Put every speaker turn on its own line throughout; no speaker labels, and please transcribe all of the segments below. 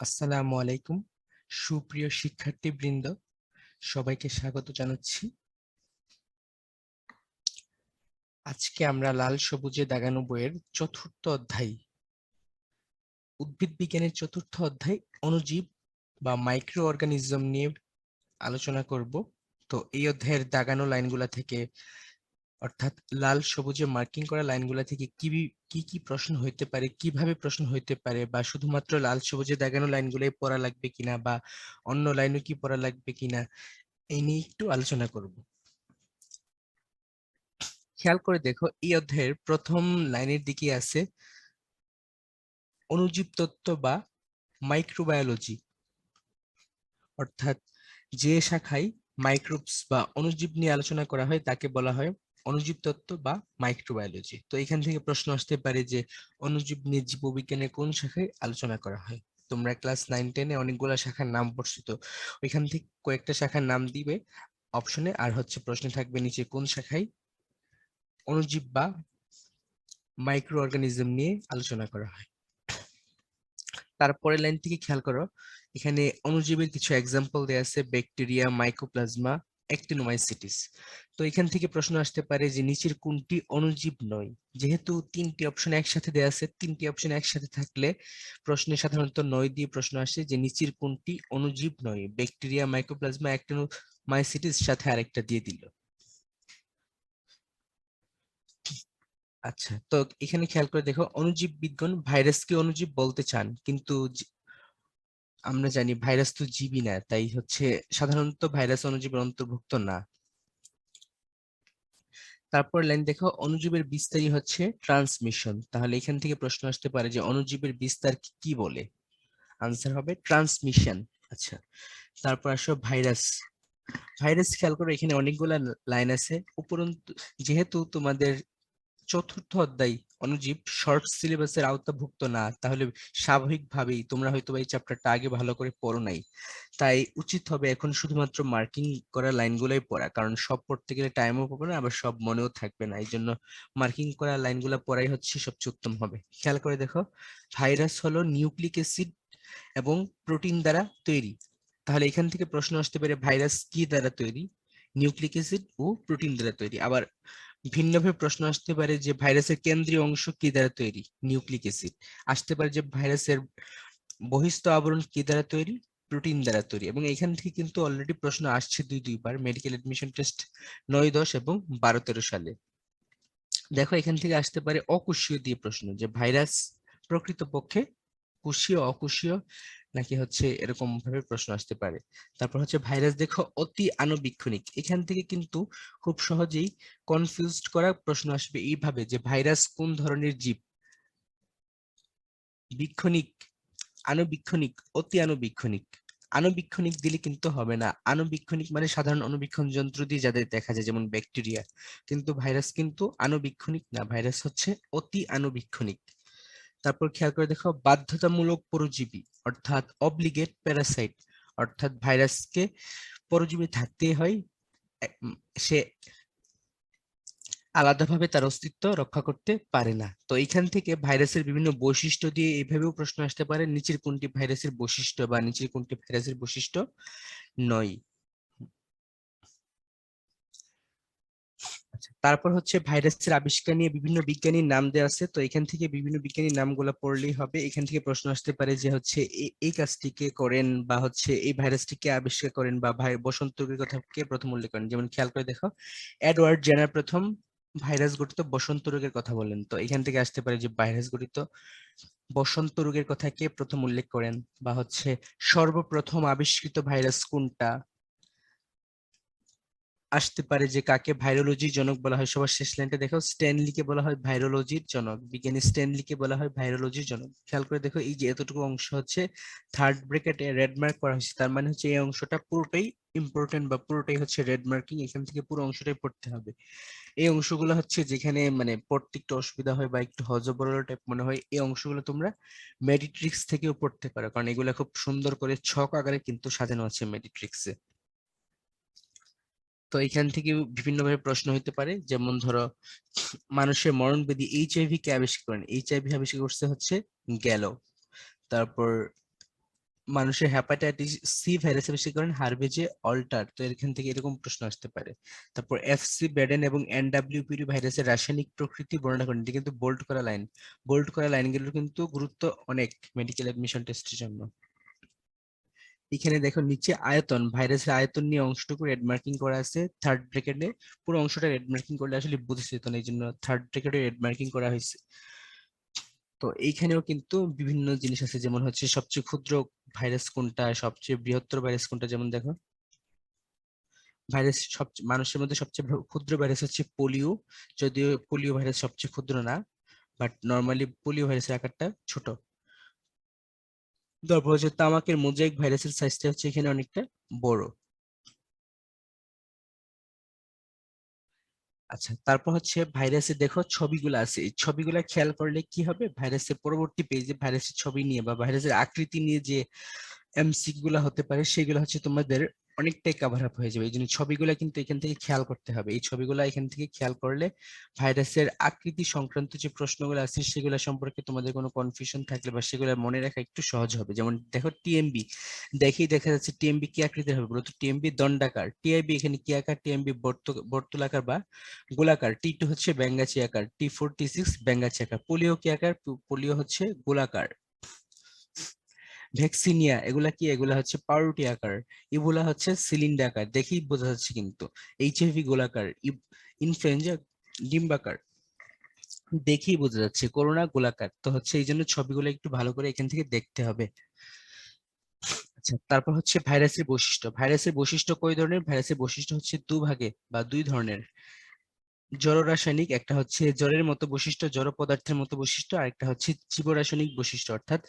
আসসালামু আলাইকুম। সুপ্রিয় শিক্ষার্থীবৃন্দ, সবাইকে স্বাগত জানাচ্ছি। আজকে আমরা লাল সবুজে দাগানো বইয়ের চতুর্থ অধ্যায়, উদ্ভিদ বিজ্ঞানের চতুর্থ অধ্যায় অণুজীব বা মাইক্রো অর্গানিজম নিয়ে আলোচনা করব। তো এই অধ্যায়ের দাগানো লাইনগুলা থেকে, অর্থাৎ লাল সবুজে মার্কিং করা লাইনগুলা থেকে কি কি প্রশ্ন হইতে পারে, কিভাবে প্রশ্ন হইতে পারে, বা শুধুমাত্র লাল সবুজে দাগানো লাইনগুলাই পড়া লাগবে কিনা, বা অন্য লাইনও কি পড়া লাগবে কিনা, এই নিয়ে একটু আলোচনা করব। খেয়াল করে দেখো, এই অধ্যায়ের প্রথম লাইনের দিকে আছে অণুজীব তত্ত্ব বা মাইক্রোবায়োলজি, অর্থাৎ যে শাখায় মাইক্রোবস বা অণুজীব নিয়ে আলোচনা করা হয় তাকে বলা হয় অণুজীব তত্ত্ব বা মাইক্রোবায়োলজি। তো এখান থেকে প্রশ্ন আসতে পারে যে অণুজীব নিয়ে জীববিজ্ঞানের কোন শাখায় আলোচনা করা হয়। তোমরা ক্লাস 9-10-এ অনেকগুলা শাখার নাম পড়ছো, তো ওইখান থেকে কয়েকটা শাখার নাম দিবে অপশনে, আর হচ্ছে প্রশ্নে থাকবে নিচে কোন শাখায় অণুজীব বা মাইক্রো অর্গানিজম নিয়ে আলোচনা করা হয়। তারপরের লাইন থেকে খেয়াল করো, এখানে অণুজীবের কিছু এক্সাম্পল দেয়া আছে, ব্যাকটেরিয়া, মাইকোপ্লাজমা, অ্যাক্টিনোমাইসিটিস। তো এখান থেকে প্রশ্ন আসতে পারে যে নিচের কোনটি অণুজীব নয়। যেহেতু তিনটি অপশন একসাথে দেয়া আছে, তিনটি অপশন একসাথে থাকলে প্রশ্নে সাধারণত নয় দিয়ে প্রশ্ন আসে যে নিচের কোনটি অণুজীব নয়। ব্যাকটেরিয়া, মাইকোপ্লাজমা, অ্যাক্টিনোমাইসিটিস সাথে আরেকটা দিয়ে দিল। আচ্ছা, তো এখানে খেয়াল করে দেখো, অণুজীব বিজ্ঞান ভাইরাসকে অণুজীব বলতে চান, কিন্তু আমরা জানি ভাইরাস তো জীবই না, তাই হচ্ছে সাধারণত ভাইরাস অণুজীবের অন্তর্ভুক্ত না। তারপর লাইন দেখো, অণুজীবের বিস্তারই হচ্ছে ট্রান্সমিশন। তাহলে এখান থেকে প্রশ্ন আসতে পারে যে অণুজীবের বিস্তার কি বলে। আনসার হবে ট্রান্সমিশন। আচ্ছা, তারপর আসো ভাইরাস। ভাইরাস খেয়াল করো, এখানে অনেকগুলা লাইন আছে। উপরন্তু যেহেতু তোমাদের চতুর্থ অধ্যায় অণুজীব শর্ট সিলেবাসের আওতাভুক্ত না, তাহলে স্বাভাবিকভাবেই তোমরা হয়তো এই চ্যাপ্টারটা আগে ভালো করে পড়ো নাই, তাই উচিত হবে এখন শুধুমাত্র মার্কিং করা লাইনগুলোই পড়া, কারণ সব পড়তে গেলে টাইমও পাবো না, আবার সব মনেও থাকবে না। এই জন্য মার্কিং করা লাইনগুলো পড়াই হচ্ছে সবচেয়ে উত্তম হবে। খেয়াল করে দেখো, ভাইরাস হলো নিউক্লিক অ্যাসিড এবং প্রোটিন দ্বারা তৈরি। তাহলে এখান থেকে প্রশ্ন আসতে পারে ভাইরাস কি দ্বারা তৈরি। নিউক্লিক অ্যাসিড ও প্রোটিন দ্বারা তৈরি। আবার ভিন্নভাবে প্রশ্ন আসতে পারে যে ভাইরাসের কেন্দ্রীয় অংশ কি দ্বারা তৈরি। Nucleic acid. আসতে পারে যে ভাইরাসের বহিস্থ আবরণ কি দ্বারা তৈরি। প্রোটিন দ্বারা তৈরি। এবং এখান থেকে কিন্তু অলরেডি প্রশ্ন আসছে দুইবার মেডিকেল এডমিশন টেস্ট 9-10 এবং 12-13 সালে। দেখো, এখান থেকে আসতে পারে অকোষীয় দিয়ে প্রশ্ন, যে ভাইরাস প্রকৃতপক্ষে কোষীয়, অকোষীয়, নাকি হচ্ছে এরকম ভাবে প্রশ্ন আসতে পারে। তারপর হচ্ছে ভাইরাস দেখো অতি আণুবীক্ষণিক। এখান থেকে কিন্তু খুব সহজেই কনফিউজড করা প্রশ্ন আসবে এইভাবে, যে ভাইরাস কোন ধরনের জীব। বীক্ষণিক, আণুবীক্ষণিক, অতি আণুবীক্ষণিক। আণুবীক্ষণিক দিলে কিন্তু হবে না। আণুবীক্ষণিক মানে সাধারণ অণুবীক্ষণ যন্ত্র দিয়ে যাদের দেখা যায়, যেমন ব্যাকটেরিয়া। কিন্তু ভাইরাস কিন্তু আণুবীক্ষণিক না, ভাইরাস হচ্ছে অতি আণুবীক্ষণিক। তারপর খেয়াল করে দেখো, বাধ্যতামূলক পরজীবী অর্থাৎ অব্লিগেট প্যারাসাইট, অর্থাৎ ভাইরাসকে পরজীবী থাকতেই হয়। সে আলাদাভাবে তার অস্তিত্ব রক্ষা করতে পারে না। তো এইখান থেকে ভাইরাসের বিভিন্ন বৈশিষ্ট্য দিয়ে এইভাবেও প্রশ্ন আসতে পারে, নিচের কোনটি ভাইরাসের বৈশিষ্ট্য বা নিচের কোনটি ভাইরাসের বৈশিষ্ট্য নয়। আচ্ছা, তারপর হচ্ছে ভাইরাসের আবিষ্কার নিয়ে বিভিন্ন বিজ্ঞানীর নাম দেওয়া আছে। তো এখান থেকে বিভিন্ন বিজ্ঞানীর নামগুলো পড়লেই হবে। এখান থেকে প্রশ্ন আসতে পারে যে হচ্ছে এই কাজটি কে করেন, বা হচ্ছে এই ভাইরাসটি কে আবিষ্কার করেন, বা বসন্ত রোগের কথা কে প্রথম উল্লেখ করেন। যেমন খেয়াল করে দেখো, এডওয়ার্ড জেনার প্রথম ভাইরাস গঠিত বসন্ত রোগের কথা বলেন। তো এখান থেকে আসতে পারে যে ভাইরাস গঠিত বসন্ত রোগের কথা কে প্রথম উল্লেখ করেন, বা হচ্ছে সর্বপ্রথম আবিষ্কৃত ভাইরাস কোনটা। আসতে পারে যে কাকে ভাইরোলজির জনক বলা হয়। সবার শেষ লাইনটা দেখো, স্ট্যানলিকে বলা হয় ভাইরোলজির জনক। বিজ্ঞানী স্ট্যানলিকে বলা হয় ভাইরোলজির জনক। খেয়াল করে দেখো, এই যে এতটুকু অংশ হচ্ছে থার্ড ব্র্যাকেটে রেড মার্ক করা হয়েছে, তার মানে হচ্ছে এই অংশটা পুরোটাই ইম্পর্টেন্ট, বা পুরোটাই হচ্ছে রেড মার্কিং। এখান থেকে পুরো অংশটাই পড়তে হবে। এই অংশগুলো হচ্ছে যেখানে মানে পড়তে একটু অসুবিধা হয় বা একটু হজবরল টাইপ মনে হয়, এই অংশগুলো তোমরা মেডিট্রিক্স থেকেও পড়তে পারো, কারণ এগুলো খুব সুন্দর করে ছক আকারে কিন্তু সাজানো আছে মেডিট্রিক্সে। তো এখান থেকে বিভিন্নভাবে প্রশ্ন হতে পারে, যেমন ধরো মানুষের মরণব্যাধি এইচআইভি কে আবিষ্কার করেন। এইচআইভি আবিষ্কার করছে হচ্ছে গেল। তারপর মানুষের হেপাটাইটিস সি ভাইরাসের বেশিকরণ হারবে যে অল্টার, তো এখান থেকে এরকম প্রশ্ন আসতে পারে। তারপর এফসি বেডেন এবং এনডব্লিউপিডি ভাইরাসের রাসায়নিক প্রকৃতি বর্ণনা করেন, এটা কিন্তু বোল্ড করা লাইন। বোল্ড করা লাইনগুলোর কিন্তু গুরুত্ব অনেক মেডিকেল অ্যাডমিশন টেস্টের জন্য। এখানে দেখো নিচে আয়তন, ভাইরাসের আয়তন নিয়ে অংশটুকু রেড মার্কিং করা আছে থার্ড ব্র্যাকেটে। পুরো অংশটা রেড মার্কিং করলে আসলে বুঝতে যেত না, এই জন্য থার্ড ব্র্যাকেটে রেড মার্কিং করা হয়েছে। তো এইখানেও কিন্তু বিভিন্ন জিনিস আছে, যেমন হচ্ছে সবচেয়ে ক্ষুদ্র ভাইরাস কোনটা, সবচেয়ে বৃহত্তর ভাইরাস কোনটা। যেমন দেখো ভাইরাস সবচেয়ে মানুষের মধ্যে সবচেয়ে ক্ষুদ্র ভাইরাস হচ্ছে পোলিও, যদিও পোলিও ভাইরাস সবচেয়ে ক্ষুদ্র না, বাট নর্মালি পোলিও ভাইরাসের আকারটা ছোট। তারপর হচ্ছে তামাকের মোজাইক ভাইরাসের সাইজটা হচ্ছে এখানে অনেকটা বড়। আচ্ছা, তারপর হচ্ছে ভাইরাসের দেখো ছবিগুলো আছে, এই ছবিগুলা খেয়াল করলে কি হবে, ভাইরাসের পরবর্তী পেজে ভাইরাসের ছবি নিয়ে বা ভাইরাসের আকৃতি নিয়ে যে এমসিকিউ গুলা হতে পারে সেগুলো হচ্ছে তোমাদের অনেকটাই কভার আপ হয়ে যাবে। এই জন্য ছবিগুলা কিন্তু এখান থেকে খেয়াল করতে হবে, এই ছবিগুলা এখান থেকে খেয়াল করলে ভাইরাসের আকৃতি সংক্রান্ত যে প্রশ্নগুলো আছে সেগুলো সম্পর্কে তোমাদের কোনো কনফিউশন থাকলে বা সেগুলো মনে রাখা একটু সহজ হবে। যেমন দেখো টিএমবি, দেখেই দেখা যাচ্ছে টিএমবি কি আকৃতির হবে, বলতো টিএমবি দণ্ডাকার, টিআইবি এখানে কি আকার, টিএমবি বর্তুলাকার বা গোলাকার, টি2 হচ্ছে ব্যাঙ্গাচি আকার, টি4 টি6 ব্যাঙ্গাচি আকার, পোলিও কি আকার, পোলিও হচ্ছে গোলাকার, ভ্যাকসিনিয়া এগুলা কি, এগুলা হচ্ছে পাউরুটি আকার, ইবোলা হচ্ছে সিলিন্ডার আকার, দেখেই বোঝা যাচ্ছে কিন্তু। এইচআইভি গোলাকার, ইনফ্লুয়েঞ্জা ডিম্বাকার, দেখেই বোঝা যাচ্ছে। করোনা গোলাকার, তো হচ্ছে এই জন্য ছবিগুলো একটু ভালো করে এখান থেকে দেখতে হবে। আচ্ছা, তারপর হচ্ছে ভাইরাসের বৈশিষ্ট্য। ভাইরাসের বৈশিষ্ট্য কয় ধরনের, ভাইরাসের বৈশিষ্ট্য হচ্ছে দুভাগে বা দুই ধরনের। জড় রাসায়নিক, একটা হচ্ছে জড়ের মতো বৈশিষ্ট্য, জড় পদার্থের মতো বৈশিষ্ট্য, আর একটা হচ্ছে জীব রাসায়নিক বৈশিষ্ট্য, অর্থাৎ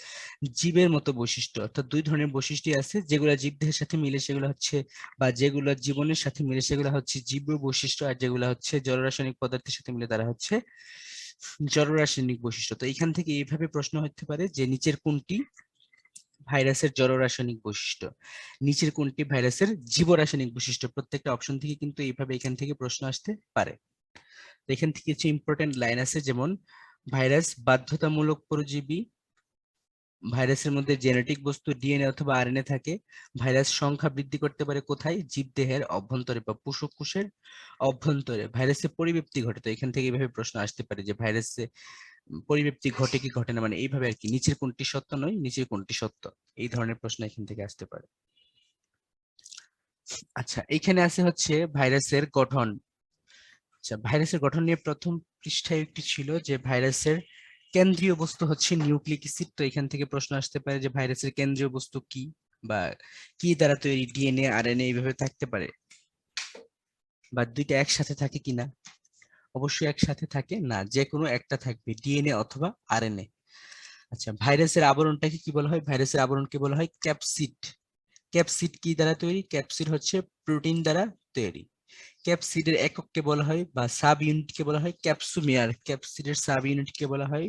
জীবের মতো বৈশিষ্ট্য। অর্থাৎ দুই ধরনের বৈশিষ্ট্য আছে, যেগুলো জীবদেহের সাথে মিলে সেগুলো হচ্ছে, বা যেগুলো জীবনের সাথে মিলে সেগুলো হচ্ছে জীব বৈশিষ্ট্য, আর যেগুলো হচ্ছে জড় রাসায়নিক পদার্থের সাথে মিলে তারা হচ্ছে জড় রাসায়নিক বৈশিষ্ট্য। তো এখান থেকে এইভাবে প্রশ্ন হতে পারে যে নিচের কোনটি ভাইরাসের জড় রাসায়নিক বৈশিষ্ট্য, নিচের কোনটি ভাইরাসের জীব রাসায়নিক বৈশিষ্ট্য। প্রত্যেকটা অপশন থেকে কিন্তু এইভাবে এখান থেকে প্রশ্ন আসতে পারে। তো এখান থেকে কিছু ইম্পর্টেন্ট লাইন আছে, যেমন ভাইরাস বাধ্যতামূলক পরজীবী, ভাইরাসের মধ্যে জেনেটিক বস্তু ডিএনএ অথবা আরএনএ থাকে, ভাইরাস সংখ্যা বৃদ্ধি করতে পারে কোথায়, জীবদেহের অভ্যন্তরে বা কোষের অভ্যন্তরে, ভাইরাসের পরিব্যক্তি ঘটে। তো এখান থেকে এইভাবে প্রশ্ন আসতে পারে যে ভাইরাসে পরিব্যক্তি ঘটে কি ঘটে না, মানে এইভাবে আর কি, নিচের কোনটি সত্য নয়, নিচের কোনটি সত্য, এই ধরনের প্রশ্ন এখান থেকে আসতে পারে। আচ্ছা, এখানে আছে হচ্ছে ভাইরাসের গঠন। আচ্ছা, ভাইরাসের গঠন নিয়ে প্রথম পৃষ্ঠায় একটি ছিল যে ভাইরাসের কেন্দ্রীয় বস্তু হচ্ছে নিউক্লিক অ্যাসিড। তো এখান থেকে প্রশ্ন আসতে পারে যে ভাইরাসের কেন্দ্রীয় বস্তু কি, বা কি দ্বারা তৈরি, ডিএনএ আরএনএ এইভাবে থাকতে পারে, বা দুইটা একসাথে থাকে কিনা। অবশ্যই একসাথে থাকে না, যে কোনো একটা থাকবে, ডিএনএ অথবা আরএনএ। আচ্ছা, ভাইরাসের আবরণটাকে কি বলা হয়, ভাইরাসের আবরণকে বলা হয় ক্যাপসিড। ক্যাপসিড কি দ্বারা তৈরি, ক্যাপসিড হচ্ছে প্রোটিন দ্বারা তৈরি। ক্যাপসিডের একককে বলা হয় বা সাব ইউনিটকে বলা হয় ক্যাপসুমেয়ার, ক্যাপসিডের সাব ইউনিটকে বলা হয়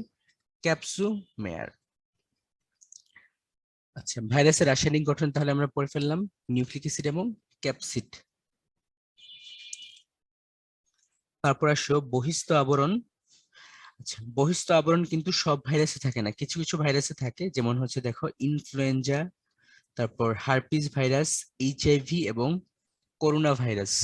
ক্যাপসুমেয়ার। আচ্ছা, ভাইরাসের রাসায়নিক গঠন তাহলে আমরা পড়ে ফেললাম, নিউক্লিক অ্যাসিড এবং ক্যাপসিড। তারপর আসো বহিস্থ আবরণ। আচ্ছা, বহিস্থ আবরণ কিন্তু সব ভাইরাসে থাকে না, কিছু কিছু ভাইরাসে থাকে, যেমন হচ্ছে দেখো ইনফ্লুয়েঞ্জা, তারপর হার্পিস ভাইরাস, এইচআইভি এবং করোনা ভাইরাস।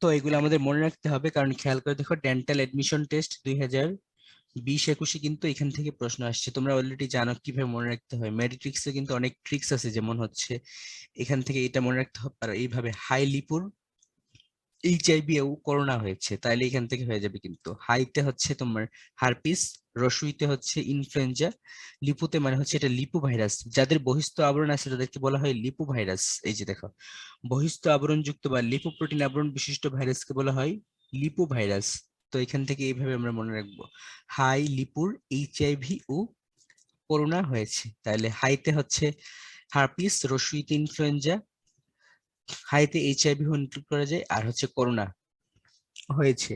তো এগুলো আমাদের মনে রাখতে হবে, কারণ খেয়াল করে দেখো ডেন্টাল এডমিশন টেস্ট 2020-21 কিন্তু এখান থেকে প্রশ্ন আসছে, তোমরা অলরেডি জানো কিভাবে মনে রাখতে হয়। ম্যাট্রিক্সে কিন্তু অনেক ট্রিক্স আছে, যেমন হচ্ছে এখান থেকে এটা মনে রাখতে হবে পারো এইভাবে, হাই লিপুর এইচআইভি ও করোনা হয়েছে, তাইলে এখান থেকে হয়ে যাবে। কিন্তু হাইতে হচ্ছে তোমার হারপিস, রসুইতে হচ্ছে ইনফ্লুয়েঞ্জা, লিপুতে মানে হচ্ছে এটা লিপু ভাইরাস। যাদের বহিস্থ আবরণ আছে তাদেরকে বলা হয় লিপু ভাইরাস। এই যে দেখো, বহিস্থ আবরণ যুক্ত বা লিপু প্রোটিন আবরণ বিশিষ্ট ভাইরাসকে বলা হয় লিপু ভাইরাস। তো এখান থেকে এইভাবে আমরা মনে রাখবো, হাই লিপুর এইচআইভি ও করোনা হয়েছে, তাহলে হাইতে হচ্ছে হারপিস, রসুইতে ইনফ্লুয়েঞ্জা, হাইতে এইচআইভি ইনক্লুড করা যায়, আর হচ্ছে করোনা হয়েছে।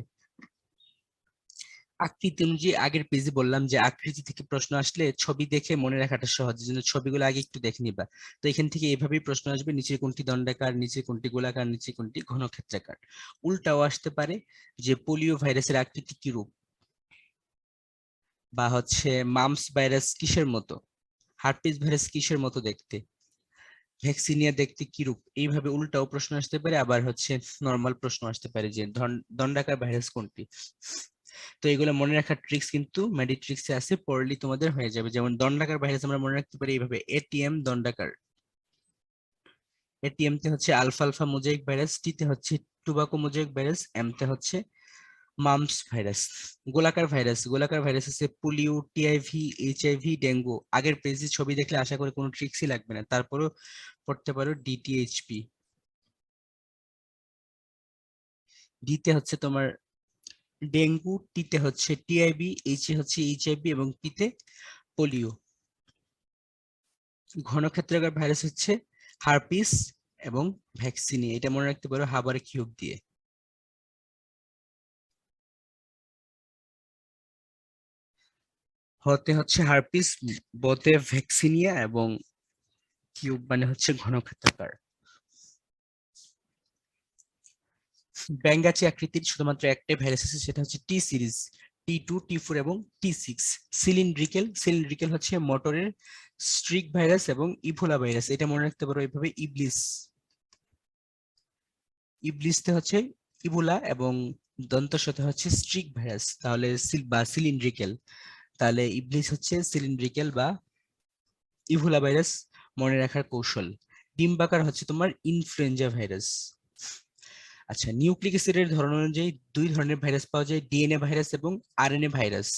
আকৃতি অনুযায়ী আগের পেজে বললাম যে আকৃতি থেকে প্রশ্ন আসলে ছবি দেখে মনে রাখাটা সহজ, এই জন্য ছবিগুলো আগে একটু দেখে নিবা। তো এখান থেকে এইভাবেই প্রশ্ন আসবে, নিচের কোনটি দণ্ডাকার, নিচের কোনটি গোলাকার, নিচে কোনটি ঘনক্ষেত্রাকার। উল্টাও আসতে পারে যে পোলিও ভাইরাসের আকৃতি কিরূপ, বা হচ্ছে মামস ভাইরাস কিসের মতো, হার্পিস ভাইরাস কিসের মতো দেখতে, ভ্যাকসিনিয়া দেখতে কিরূপ, এইভাবে উল্টাও প্রশ্ন আসতে পারে, আবার হচ্ছে নর্মাল প্রশ্ন আসতে পারে যে দণ্ডাকার ভাইরাস কোনটি। তো এগুলো মনে রাখার ট্রিক্স কিন্তু মেডিট্রিক্সে আছে, পড়লেই তোমাদের হয়ে যাবে। যেমন দণ্ডাকার ভাইরাস আমরা মনে রাখতে পারি এইভাবে, এটিএম দণ্ডাকার। এটিএম তে হচ্ছে আলফা আলফা মোজাইক ভাইরাস, টি তে হচ্ছে টুবাকো মোজাইক ভাইরাস, এম তে হচ্ছে মাম্পস ভাইরাস। গোলাকার ভাইরাস, গোলাকার ভাইরাস আছে পোলিও, টিআইভি, এইচআইভি, ডেঙ্গু। আগের পেজে ছবি দেখলে আশা করি কোনো ট্রিক্সই লাগবে না, তারপরও পড়তে পারো ডিটিএইচপি। ডি তে হচ্ছে তোমার ডেঙ্গু, টি তে হচ্ছে টিআইবি, এইচ এ হচ্ছে এইচআইভি এবং পি তে পোলিও। ঘনক্ষেত্রাকার ভাইরাস হচ্ছে হার্পিস এবং ভ্যাকসিনি, এটা মনে রাখতে পারো হাবার কিউব দিয়ে। হতে হচ্ছে হার্পিস, বতে ভ্যাকসিনিয়া এবং কিউব মানে হচ্ছে ঘনক্ষেত্রাকার। ব্যাঙ্গাচি আকৃতির শুধুমাত্র একটাই ভাইরাস আছে, সেটা হচ্ছে টি সিরিজ, টি2, টি4 এবং টি6। সিলিন্ড্রিকেল, সিলিন্ড্রিকেল হচ্ছে মোটরের স্ট্রিক ভাইরাস এবং ইবোলা ভাইরাস, এটা মনে রাখতে পারো এইভাবে ইবলিস। ইবলিসতে হচ্ছে ইবোলা এবং দন্তের সাথে হচ্ছে স্ট্রিক ভাইরাস, তাহলে বা সিলিন্ড্রিকেল, তাহলে ইবলিস হচ্ছে সিলিন্ড্রিকেল বা ইবোলা ভাইরাস মনে রাখার কৌশল। ডিম্বাকার হচ্ছে তোমার ইনফ্লুয়েঞ্জা ভাইরাস। আচ্ছা, নিউক্লিক অ্যাসিডের ধরন অনুযায়ী দুই ধরনের ভাইরাস পাওয়া যায়, ডিএনএ ভাইরাস এবং আরএনএ ভাইরাস।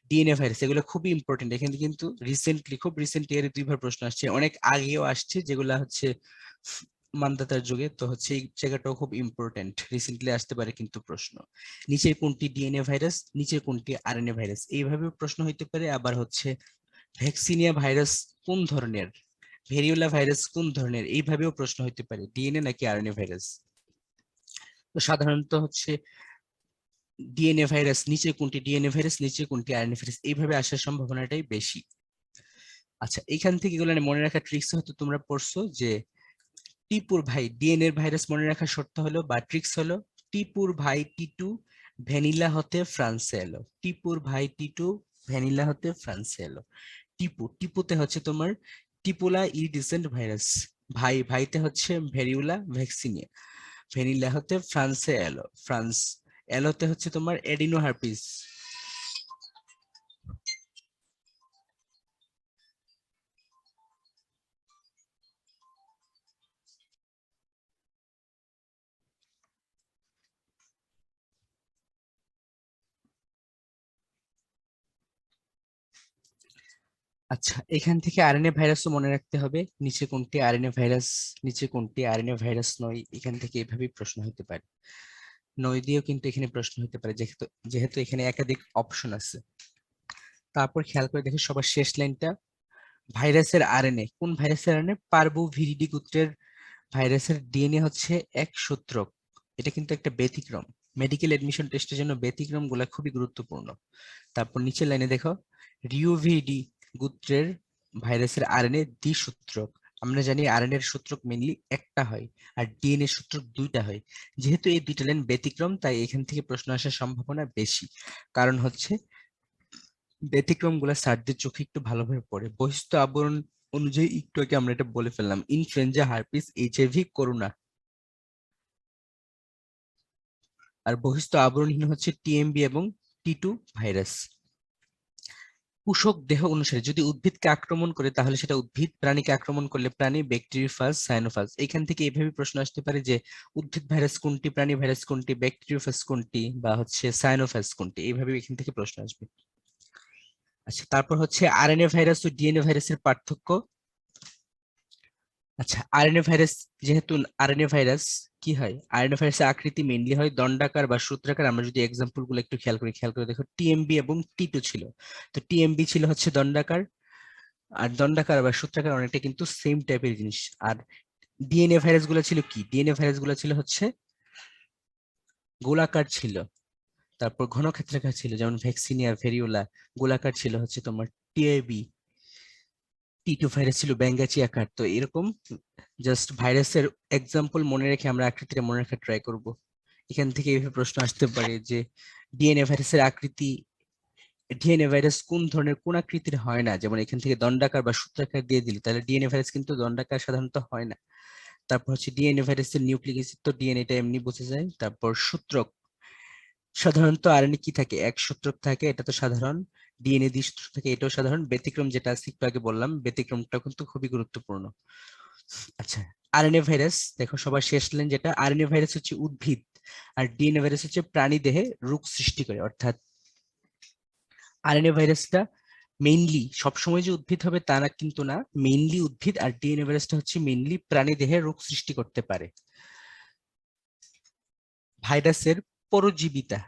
ডিএনএ ভাইরাস এগুলো খুবই ইম্পর্টেন্ট, এখানে কিন্তু রিসেন্টলি, খুব রিসেন্ট ইয়ারে দুইবার প্রশ্ন আসছে, অনেক আগেও আসছে যেগুলা হচ্ছে মানদাতার যুগে, তো হচ্ছে এই জায়গাটাও খুব ইম্পর্টেন্ট, রিসেন্টলি আসতে পারে কিন্তু প্রশ্ন। নিচের কোনটি ডিএনএ ভাইরাস, নিচের কোনটি আরএনএ ভাইরাস, এইভাবে প্রশ্ন হইতে পারে। আবার হচ্ছে ভ্যাকসিনিয়া ভাইরাস কোন ধরনের, ভেরিওলা ভাইরাস কোন ধরনের, এইভাবেও প্রশ্ন হইতে পারে, ডিএনএ নাকি আরএনএ ভাইরাস। তো সাধারণত হচ্ছে ডিএনএ ভাইরাস নিচে কোনটি, ডিএনএ ভাইরাস নিচে কোনটি আরএনএ ভাইরাস, এইভাবে আসার সম্ভাবনাটাই বেশি। আচ্ছা, এখান থেকে এগুলো মনে রাখার ট্রিক্স হয়তো তোমরা পড়ছো যে টিপুর ভাই, ডিএনএ ভাইরাস মনে রাখার শর্ত হলো বা ট্রিক্স হলো টিপুর ভাই টি2 ভ্যানিলা হতে ফ্রান্সে এলো, টিপুর ভাই টি2 ভ্যানিলা হতে ফ্রান্সে এলো। টিপু, টিপুতে হচ্ছে তোমার টিপুলা ইরিডিসেন্ট ভাইরাস, ভাই ভাইতে হচ্ছে ভেরিউলা ভ্যাকসিনিয়া, ভ্যানিলা হতে ফ্রান্সে এলো, ফ্রান্স এলোতে হচ্ছে তোমার এডিনো হার্পিস। আচ্ছা, এখান থেকে আরএনএ ভাইরাসও মনে রাখতে হবে, নিচে কোনটি আরএনএ ভাইরাস, নিচে কোনটি আরএনএ ভাইরাস নয়, এখান থেকে এভাবেই প্রশ্ন হতে পারে। নয় দিয়েও কিন্তু এখানে প্রশ্ন হতে পারে, যেহেতু যেহেতু এখানে একাধিক অপশন আছে। তারপর খেয়াল করে দেখে সবার শেষ লাইনটা, ভাইরাসের আরএনএ, কোন ভাইরাসের আরএনএ, পার্বোভিরিডি গোত্রের ভাইরাসের ডিএনএ হচ্ছে এক সূত্রক, এটা কিন্তু একটা ব্যতিক্রম, মেডিকেল এডমিশন টেস্টের জন্য ব্যতিক্রম গুলা খুবই গুরুত্বপূর্ণ। তারপর নিচের লাইনে দেখো, রিউভিডি গোত্রের ভাইরাসের আরএনএ দ্বিসূত্রক, আমরা জানি আরএনএ এর সূত্রক মেইনলি একটা হয় আর ডিএনএ সূত্রক দুইটা হয়, যেহেতু এই দুইটা লাইন ব্যতিক্রম তাই এখান থেকে প্রশ্ন আসার সম্ভাবনা বেশি। কারণ হচ্ছে ব্যতিক্রম গুলা স্যারদের চোখে একটু ভালোভাবে পড়ে, বহিস্থ আবরণ অনুযায়ী একটু আগে আমরা এটা বলে ফেললাম, ইনফ্লুয়েঞ্জা, হার্পিস, এইচআইভি, করোনা। আর বহিস্থ আবরণহীন হচ্ছে টিএমবি এবং টি2 ভাইরাস। পোষক দেহ অনুসারে যদি উদ্ভিদকে আক্রমণ করে তাহলে সেটা উদ্ভিদ, প্রাণীকে আক্রমণ করলে প্রাণী, ব্যাকটেরিওফাজ, সাইনোফাজ। এখান থেকে এভাবে প্রশ্ন আসতে পারে যে উদ্ভিদ ভাইরাস কোনটি, প্রাণী ভাইরাস কোনটি, ব্যাকটেরিওফাজ কোনটি বা হচ্ছে সাইনোফাজ কোনটি, এইভাবে এখান থেকে প্রশ্ন আসবে। আচ্ছা, তারপর হচ্ছে আরএনএ ভাইরাস ও ডিএনএ ভাইরাসের পার্থক্য। আচ্ছা, আরএনএ ভাইরাস, যেহেতু আরএনএ ভাইরাস কি হয়, আরএনএ ভাইরাসের আকৃতি মেইনলি হয় দণ্ডাকার বা সূত্রাকার। আমরা যদি এক্সাম্পল গুলো একটু খেয়াল করি, খেয়াল করে দেখো, টিএমবি এবং টি2 ছিল, তো টিএমবি ছিল হচ্ছে দণ্ডাকার, আর দণ্ডাকার বা সূত্রাকার অনেকটা কিন্তু সেম টাইপের জিনিস। আর ডিএনএ ভাইরাস গুলো ছিল কি, ডিএনএ ভাইরাস গুলো ছিল হচ্ছে গোলাকার ছিল, তারপর ঘনক্ষেত্রাকার ছিল, যেমন ভ্যাকসিনিয়া, ভেরিওলা। গোলাকার ছিল হচ্ছে তোমার টিআইবি, টি2 ভাইরাস ছিল ব্যাঙ্গাচি আকার। তো এরকম জাস্ট ভাইরাসের এক্সাম্পল মনে রেখে আমরা আকৃতিটা মনে রাখার ট্রাই করব। এখান থেকে এইভাবে প্রশ্ন আসতে পারে যে ডিএনএ ভাইরাসের আকৃতি ডিএনএ ভাইরাস কোন ধরনের কোন আকৃতির হয় না, যেমন এখান থেকে দণ্ডাকার বা সূত্রাকার দিয়ে দিল, তাহলে ডিএনএ ভাইরাস কিন্তু দণ্ডাকার সাধারণত হয় না। তারপর হচ্ছে ডিএনএ ভাইরাসের নিউক্লিক অ্যাসিড, তো ডিএনএটা এমনি বোঝা যায়। তারপর সূত্রক, সাধারণত আরএনএ কি থাকে, এক সূত্রক থাকে, এটা তো সাধারণ। ডিএনএ দ্বিসূত্রক থাকে, এটাও সাধারণ। ব্যতিক্রম যেটা আছে একটু আগে বললাম, ব্যতিক্রমটা কিন্তু খুবই গুরুত্বপূর্ণ। আচ্ছা, আরএনএ ভাইরাস দেখো সবার শেষ লাইন যেটা, আরএনএ ভাইরাস হচ্ছে উদ্ভিদ আর ডিএনএ ভাইরাস হচ্ছে প্রাণী দেহে রোগ সৃষ্টি করে। অর্থাৎ আরএনএ ভাইরাসটা মেইনলি সবসময় যে উদ্ভিদ হবে তা না, কিন্তু না, মেইনলি উদ্ভিদ, আর ডিএনএ ভাইরাসটা হচ্ছে মেইনলি প্রাণী দেহে রোগ সৃষ্টি করতে পারে। ভাইরাসের পরজীবিতা,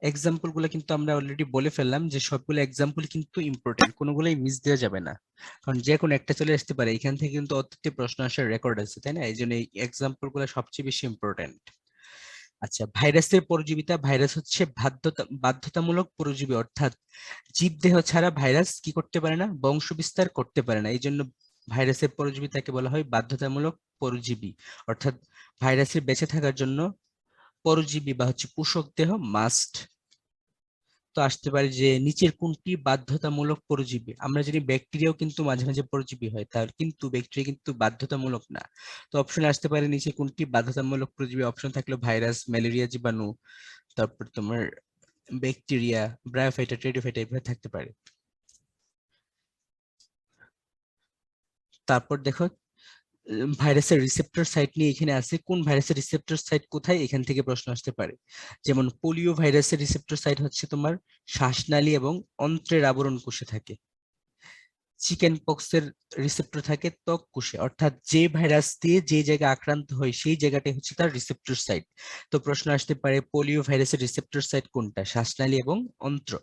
এক্সাম্পল গুলো কিন্তু আমরা অলরেডি বলে ফেললাম যে সবগুলো এক্সাম্পল কিন্তু ইম্পর্টেন্ট, কোনোগুলোই মিস দেওয়া যাবে না, কারণ যে কোনো একটা চলে আসতে পারে। এখান থেকে কিন্তু অতীতে প্রশ্ন আসার রেকর্ড আছে, তাই না? এই জন্য এই এক্সাম্পল গুলো সবচেয়ে বেশি ইম্পর্টেন্ট। আচ্ছা, ভাইরাসের পরজীবিতা, ভাইরাস হচ্ছে বাধ্যতামূলক পরজীবী, অর্থাৎ জীবদেহ ছাড়া ভাইরাস কি করতে পারে না, বংশ বিস্তার করতে পারে না। এই জন্য ভাইরাসের পরজীবিতাকে বলা হয় বাধ্যতামূলক পরজীবী। অর্থাৎ ভাইরাসের বেঁচে থাকার জন্য পরজীবী বা হচ্ছে পোষক দেহ মাস্ট। তো আসতে পারে যে নিচের কোনটি বাধ্যতামূলক পরজীবী? আমরা জানি ব্যাকটেরিয়াও কিন্তু মাঝে মাঝে পরজীবী হয়, তার কিন্তু ব্যাকটেরিয়া কিন্তু বাধ্যতামূলক না। তো অপশনে আসতে পারে নিচে কোনটি বাধ্যতামূলক পরজীবী? অপশন থাকলো ভাইরাস, ম্যালেরিয়া জীবাণু, তারপর তোমার ব্যাকটেরিয়া, ব্রায়োফাইটা, টেরিডোফাইটা, এভাবে থাকতে পারে। তারপর দেখো ভাইরাসের রিসেপ্টর সাইট নিয়ে এখানে আছে, কোন ভাইরাসের রিসেপ্টর সাইট কোথায়, এখান থেকে প্রশ্ন আসতে পারে। যেমন পোলিও ভাইরাসের রিসেপ্টর সাইট হচ্ছে তোমার শ্বাসনালী এবং অন্ত্রের আবরণ কোষে থাকে। চিকেন পক্সের রিসেপ্টর থাকে ত্বক কোষে, অর্থাৎ যে ভাইরাস দিয়ে যে জায়গায় আক্রান্ত হয় সেই জায়গাটাই হচ্ছে তার রিসেপ্টর সাইট। তো প্রশ্ন আসতে পারে পোলিও ভাইরাসের রিসেপ্টর সাইট কোনটা, শ্বাসনালী এবং অন্ত্র।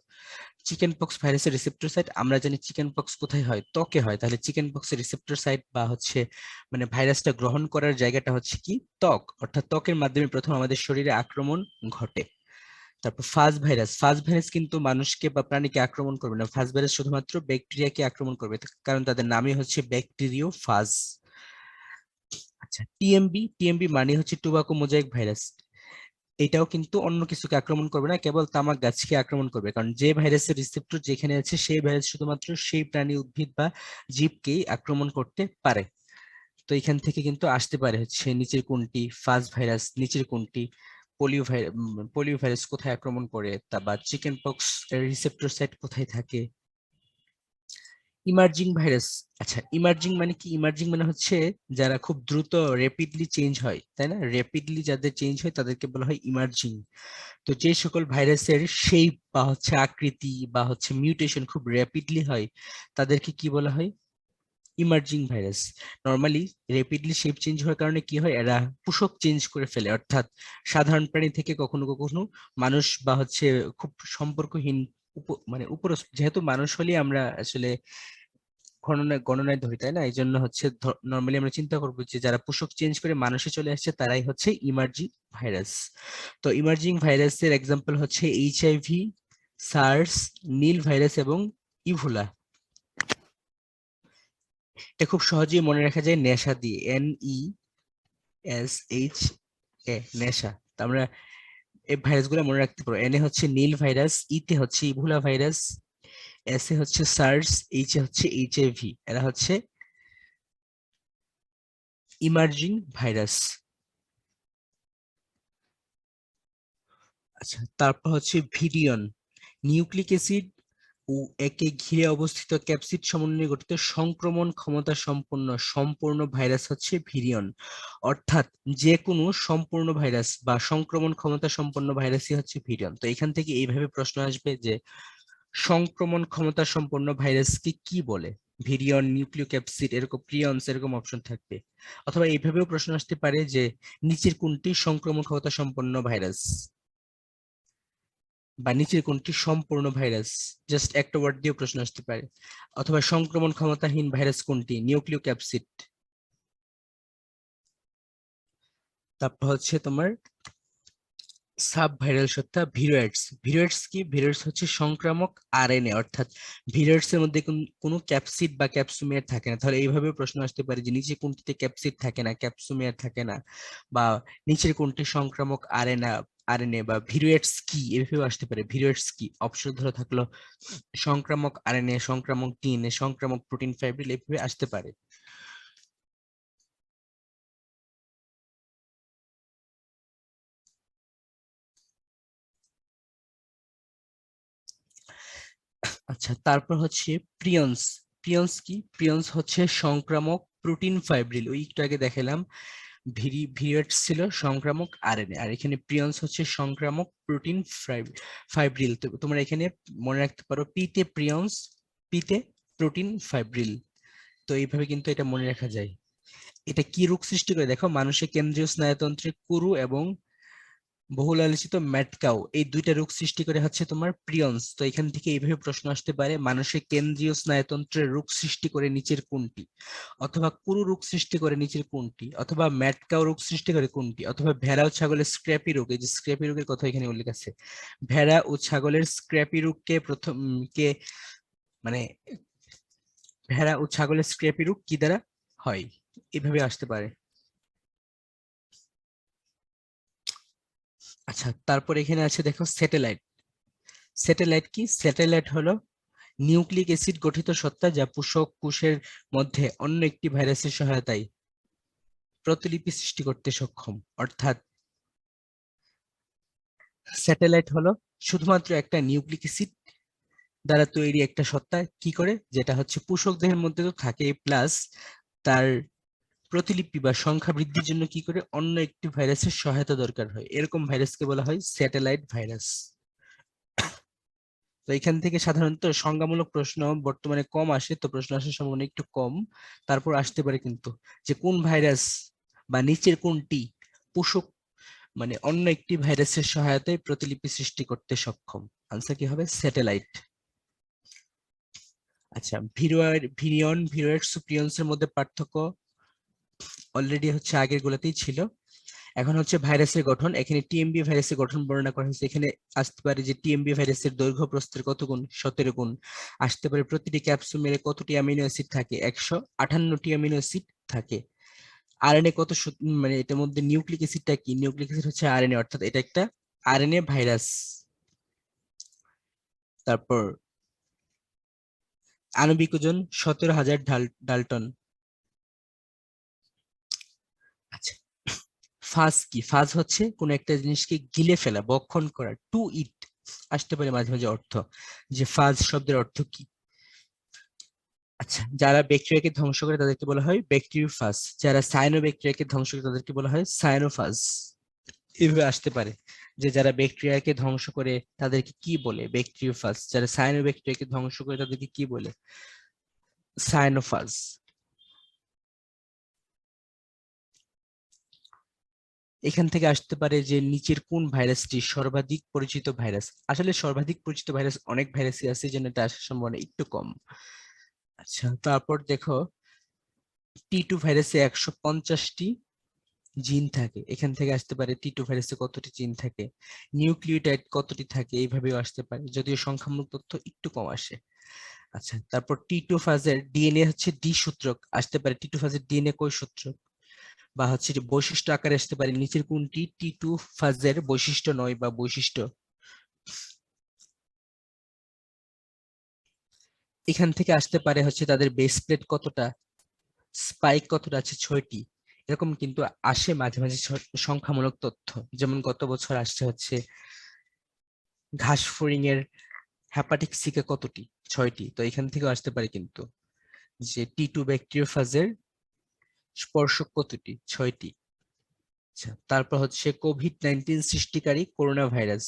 চিকেন পক্স ভাইরাসের রিসেপ্টর সাইট, আমরা জানি চিকেন পক্স কোথায় হয়, ত্বকে হয়, তাহলে চিকেন পক্সের রিসেপ্টর সাইট বা হচ্ছে মানে ভাইরাসটা গ্রহণ করার জায়গাটা হচ্ছে কি, ত্বক, অর্থাৎ ত্বকের মাধ্যমে প্রথম আমাদের শরীরে আক্রমণ ঘটে। তারপর ফাজ ভাইরাস, ফাজ ভাইরাস কিন্তু মানুষকে বা প্রাণীকে আক্রমণ করবে না, ফাজ ভাইরাস শুধুমাত্র ব্যাকটেরিয়াকে আক্রমণ করবে, কারণ তাদের নামই হচ্ছে ব্যাকটেরিও ফাজ। আচ্ছা, টিএমবি, টিএমবি মানে হচ্ছে টোবাকো মোজাইক ভাইরাস। এটাও কিন্তু অন্য কিছুকে আক্রমণ করবে না, কেবল তামাক গাছকে আক্রমণ করবে, কারণ যে ভাইরাসের রিসেপ্টর যেখানে আছে সেই ভাইরাস শুধুমাত্র সেই প্রাণী, উদ্ভিদ বা জীবকেই আক্রমণ করতে পারে। তো এখান থেকে কিন্তু আসতে পারে হচ্ছে নিচের কোনটি ফাজ ভাইরাস, নিচের কোনটি পোলিও ভাইরাস কোথায় আক্রমণ করে, তা বা চিকেন পক্স এর রিসেপ্টর সাইট কোথায় থাকে। ইমার্জিং ভাইরাস, আচ্ছা ইমার্জিং মানে কি, ইমার্জিং মানে হচ্ছে যারা খুব দ্রুত র্যাপিডলি চেঞ্জ হয়, তাই না? র্যাপিডলি যাদের চেঞ্জ হয় তাদেরকে বলা হয় ইমার্জিং। তো যে সকল ভাইরাসের শেপ বা হচ্ছে আকৃতি বা হচ্ছে মিউটেশন খুব র্যাপিডলি হয় তাদেরকে কি বলা হয়, emerging virus. Normally rapidly shape change হওয়ার কারণে কি হয়, এরা পোষক চেঞ্জ করে ফেলে, অর্থাৎ সাধারণ প্রাণী থেকে কখনো কখনো মানুষ বা হচ্ছে খুব সম্পর্কহীন মানে উপর, যেহেতু মানুষ হলে আমরা আসলে গণনায় গণনায় ধরি, তাই না? এই জন্য হচ্ছে নর্মালি আমরা চিন্তা করবো যে যারা পোষক চেঞ্জ করে মানুষে চলে আসছে তারাই হচ্ছে ইমার্জিং ভাইরাস। তো ইমার্জিং ভাইরাসের এক্সাম্পল হচ্ছে এইচআইভি, সার্স, নীল ভাইরাস এবং ইভোলা। এটা খুব সহজেই মনে রাখা যায় নেশা দিয়ে, NESH, নেশা। তো আমরা এই ভাইরাস গুলো মনে রাখতে পারবো। এনে হচ্ছে নীল ভাইরাস, ইতে হচ্ছে ইভোলা ভাইরাস, এস এ হচ্ছে সার্স, এইচ এ হচ্ছে এইচআইভি, এরা হচ্ছে ইমার্জিং ভাইরাস। আচ্ছা, তারপর হচ্ছে ভিডিয়ন, নিউক্লিক অ্যাসিড ও একে ঘিরে অবস্থিত ক্যাপসিড সমন্বয়ে গঠিত সংক্রমণ ক্ষমতা সম্পন্ন সম্পূর্ণ ভাইরাস হচ্ছে ভিরিয়ন। অর্থাৎ যে কোনো সম্পূর্ণ ভাইরাস বা সংক্রমণ ক্ষমতা সম্পন্ন ভাইরাসই হচ্ছে ভিরিয়ন। তো এখান থেকে এইভাবে প্রশ্ন আসবে যে সংক্রমণ ক্ষমতা সম্পন্ন ভাইরাসকে কি বলে, ভিরিয়ন, নিউক্লিওক্যাপসিড, এরকম প্রিয়ন্স, এরকম অপশন থাকবে। অথবা এইভাবেও প্রশ্ন আসতে পারে যে নিচের কোনটি সংক্রমণ ক্ষমতা সম্পন্ন ভাইরাস, বা নিচের কোনটি সম্পূর্ণ ভাইরাস, জাস্ট একটা ওয়ার্ড দিয়ে প্রশ্ন আসতে পারে। অথবা সংক্রমণ ক্ষমতাহীন ভাইরাস কোনটি, নিউক্লিওক্যাপসিড। তারপর হচ্ছে তোমার সাব ভাইরাল সত্তা ভিরোয়েডস, ভিরোয়েডস কি, ভিরোয়েডস হচ্ছে সংক্রামক আরএনএ, অর্থাৎ ভিরোয়েডস এর মধ্যে কোনো ক্যাপসিড বা ক্যাপসুমিয়ার থাকে না। তাহলে এইভাবে প্রশ্ন আসতে পারে যে নিচে কোনটিতে ক্যাপসিড থাকে না, ক্যাপসুমিয়ার থাকে না, বা নিচের কোনটি সংক্রামক আরএনএ, আরএনএ বা ভিরুয়েটস কি এভাবেও আসতে পারে। ভিরুয়েটস কি অপশন ধরে থাকলো সংক্রামক আরএনএ, সংক্রামক ডিএনএ, সংক্রামক প্রোটিন ফাইব্রিল এভাবে আসতে পারে। আচ্ছা, তারপর হচ্ছে প্রিয়ন্স। প্রিয়ন্স কি? প্রিয়ন্স হচ্ছে সংক্রামক প্রোটিন ফাইব্রিল। ওই একটু আগে দেখালাম ভিরিয়েটস ছিল সংক্রামক আরএনএ, আর এখানে প্রিয়ন্স হচ্ছে সংক্রামক প্রোটিন ফাইব্রিল। তো তোমরা এখানে মনে রাখতে পারো পিতে প্রিয়ন্স, পিতে প্রোটিন ফাইব্রিল। তো এইভাবে কিন্তু এটা মনে রাখা যায়। এটা কি রোগ সৃষ্টি করে দেখো, মানুষের কেন্দ্রীয় স্নায়ুতন্ত্রে কুরু এবং বহুল আলোচিত ম্যাটকাও, এই দুইটা রোগ সৃষ্টি করে হচ্ছে তোমার প্রিয়ন্স। তো এখান থেকে এইভাবে প্রশ্ন আসতে পারে, মানুষের কেন্দ্রীয় স্নায়ুতন্ত্রের রোগ সৃষ্টি করে নিচের কোনটি, অথবা কুরু রোগ সৃষ্টি করে নিচের কোনটি, অথবা ম্যাটকাও রোগ সৃষ্টি করে কোনটি, অথবা ভেড়া ও ছাগলের স্ক্র্যাপি রোগ। এই যে স্ক্র্যাপি রোগের কথা এখানে উল্লেখ আছে। ভেড়া ও ছাগলের স্ক্র্যাপি রোগকে প্রথম কে মানে ভেড়া ও ছাগলের স্ক্র্যাপি রোগ কি দ্বারা হয়, এভাবে আসতে পারে। আচ্ছা, তারপর এখানে আছে দেখো স্যাটেলাইট। স্যাটেলাইট কি? স্যাটেলাইট হলো নিউক্লিক অ্যাসিড গঠিত সত্তা যা পোষক কোষের মধ্যে অন্য একটি ভাইরাসের সহায়তায় প্রতিলিপি সৃষ্টি করতে সক্ষম। অর্থাৎ স্যাটেলাইট হলো শুধুমাত্র একটা নিউক্লিক অ্যাসিড দ্বারা তৈরি একটা সত্তা, কি করে, যেটা হচ্ছে পোষক দেহের মধ্যে তো থাকে, প্লাস তার প্রতিলিপি বা সংখ্যা বৃদ্ধির জন্য কি করে অন্য একটি ভাইরাসের সহায়তা দরকার হয়, এরকম ভাইরাসকে বলা হয় স্যাটেলাইট ভাইরাস। তো এখান থেকে সাধারণত সংজ্ঞামূলক প্রশ্ন বর্তমানে কম আসে, তো প্রশ্ন আসার সম্ভাবনা একটু কম। তারপর আসতে পারে কিন্তু যে কোন ভাইরাস বা নিচের কোনটি পোষক অন্য একটি ভাইরাসের সহায়তায় প্রতিলিপি সৃষ্টি করতে সক্ষম। আনসার কি হবে? স্যাটেলাইট। আচ্ছা, ভিরিয়ন, ভিরুয়েট, সুপ্রিয়ন্স এর মধ্যে পার্থক্য অলরেডি হচ্ছে আগের গুলোতেই ছিল। এখন হচ্ছে ভাইরাসের গঠন। এখানে টিএমবি ভাইরাসের গঠন বর্ণনা করা হয়েছে। এখানে আসতে পারে যে টিএমবি ভাইরাসের দৈর্ঘ্য প্রস্থের কত গুণ, 17 গুণ। আসতে পারে প্রতিটি ক্যাপসুলে কতটি অ্যামিনো অ্যাসিড থাকে, 158টি অ্যামিনো অ্যাসিড থাকে। আরএনএ কত এটার মধ্যে নিউক্লিক অ্যাসিডটা কি? নিউক্লিক অ্যাসিড হচ্ছে আরএনএ, অর্থাৎ এটা একটা আরএনএ ভাইরাস। তারপর আণবিক ওজন 17,000 ডাল্টন। আচ্ছা, ফাজ কি? ফাজ হচ্ছে কোন একটা জিনিসকে গিলে ফেলা, ভক্ষণ করা, টু ইট আসতে পারে মাঝে মাঝে অর্থ। যে ফাজ শব্দের অর্থ কি? আচ্ছা, যারা ব্যাকটেরিয়াকে ধ্বংস করে তাদেরকে বলা হয় ব্যাকটেরিওফাজ, যারা সায়ানো ব্যাকটেরিয়াকে ধ্বংস করে তাদেরকে বলা হয় সায়ানোফাজ। এভাবে আসতে পারে যে যারা ব্যাকটেরিয়াকে ধ্বংস করে তাদেরকে কি বলে, ব্যাকটেরিওফাজ। যারা সায়ানো ব্যাকটেরিয়াকে ধ্বংস করে তাদেরকে কি বলে, সায়ানোফাজ। এখান থেকে আসতে পারে যে নিচের কোন ভাইরাসটি সর্বাধিক পরিচিত ভাইরাস। আসলে সর্বাধিক পরিচিত ভাইরাস অনেক ভাইরাসই আছে, যেন এটা আসার সম্ভাবনা একটু কম। আচ্ছা, তারপর দেখো টি2 ভাইরাসে 150টি জিন থাকে। এখান থেকে আসতে পারে টি2 ভাইরাসে কতটি জিন থাকে, নিউক্লিওটাইড কতটি থাকে, এইভাবেও আসতে পারে, যদিও সংখ্যামূলক তথ্য একটু কম আসে। আচ্ছা, তারপর টি2 ফাজের ডিএনএ হচ্ছে ডি সূত্রক, আসতে পারে টি2 ফাজের ডিএনএ কয় সূত্রক, বা হচ্ছে যে বৈশিষ্ট্য আকারে আসতে পারে নিচের কোনটি টি2 ফাজের বৈশিষ্ট্য নয় বা বৈশিষ্ট্য। এখান থেকে আসতে পারে হচ্ছে তাদের বেস প্লেট কতটা, স্পাইক কতটা আছে, 6টি। এরকম কিন্তু আসে মাঝে মাঝে সংখ্যামূলক তথ্য। যেমন গত বছর আসছে হচ্ছে ঘাস ফড়িং এর হ্যাপাটিক সিকে কতটি, 6টি। তো এখান থেকেও আসতে পারে কিন্তু যে টি2 ব্যাকটেরিওফাজের স্পর্শক কতটি, 6টি। আচ্ছা, তারপর হচ্ছে কোভিড-19 সৃষ্টিকারী করোনা ভাইরাস।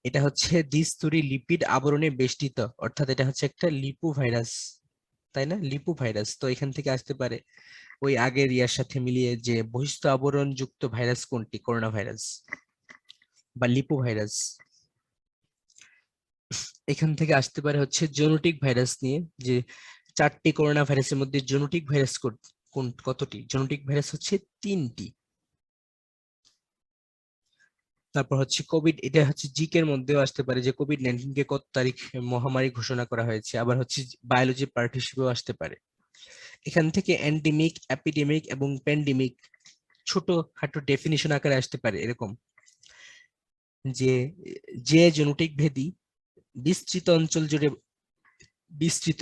এটা হচ্ছে দ্বিস্তরী লিপিড আবরণে বেষ্টিত, অর্থাৎ এটা হচ্ছে একটা লিপু ভাইরাস, তাই না? লিপু ভাইরাস। তো এখান থেকে আসতে পারে ওই আগের ইয়ার সাথে মিলিয়ে যে বহিস্থ আবরণ যুক্ত ভাইরাস কোনটি, করোনা ভাইরাস বা লিপু ভাইরাস। এখান থেকে আসতে পারে হচ্ছে জেনোটিক ভাইরাস নিয়ে, যে 4টি করোনা ভাইরাসের মধ্যে জেনোটিক ভাইরাস কোন কতটি, জেনোটিক ভাইরাস হচ্ছে 3টি। তারপর হচ্ছে কোভিড, এটা হচ্ছে জিকের মধ্যেও আসতে পারে যে কোভিড-19 কে কত তারিখ মহামারী ঘোষণা করা হয়েছে। আবার হচ্ছে বায়োলজি পার্ট হিসেবেও আসতে পারে। এখান থেকে এন্ডেমিক, এপিডেমিক এবং প্যান্ডেমিক ছোট খাটো ডেফিনিশন আকারে আসতে পারে এরকম। যে যে জেনোটিক ভেদি বিস্তৃত অঞ্চল জুড়ে বিস্তৃত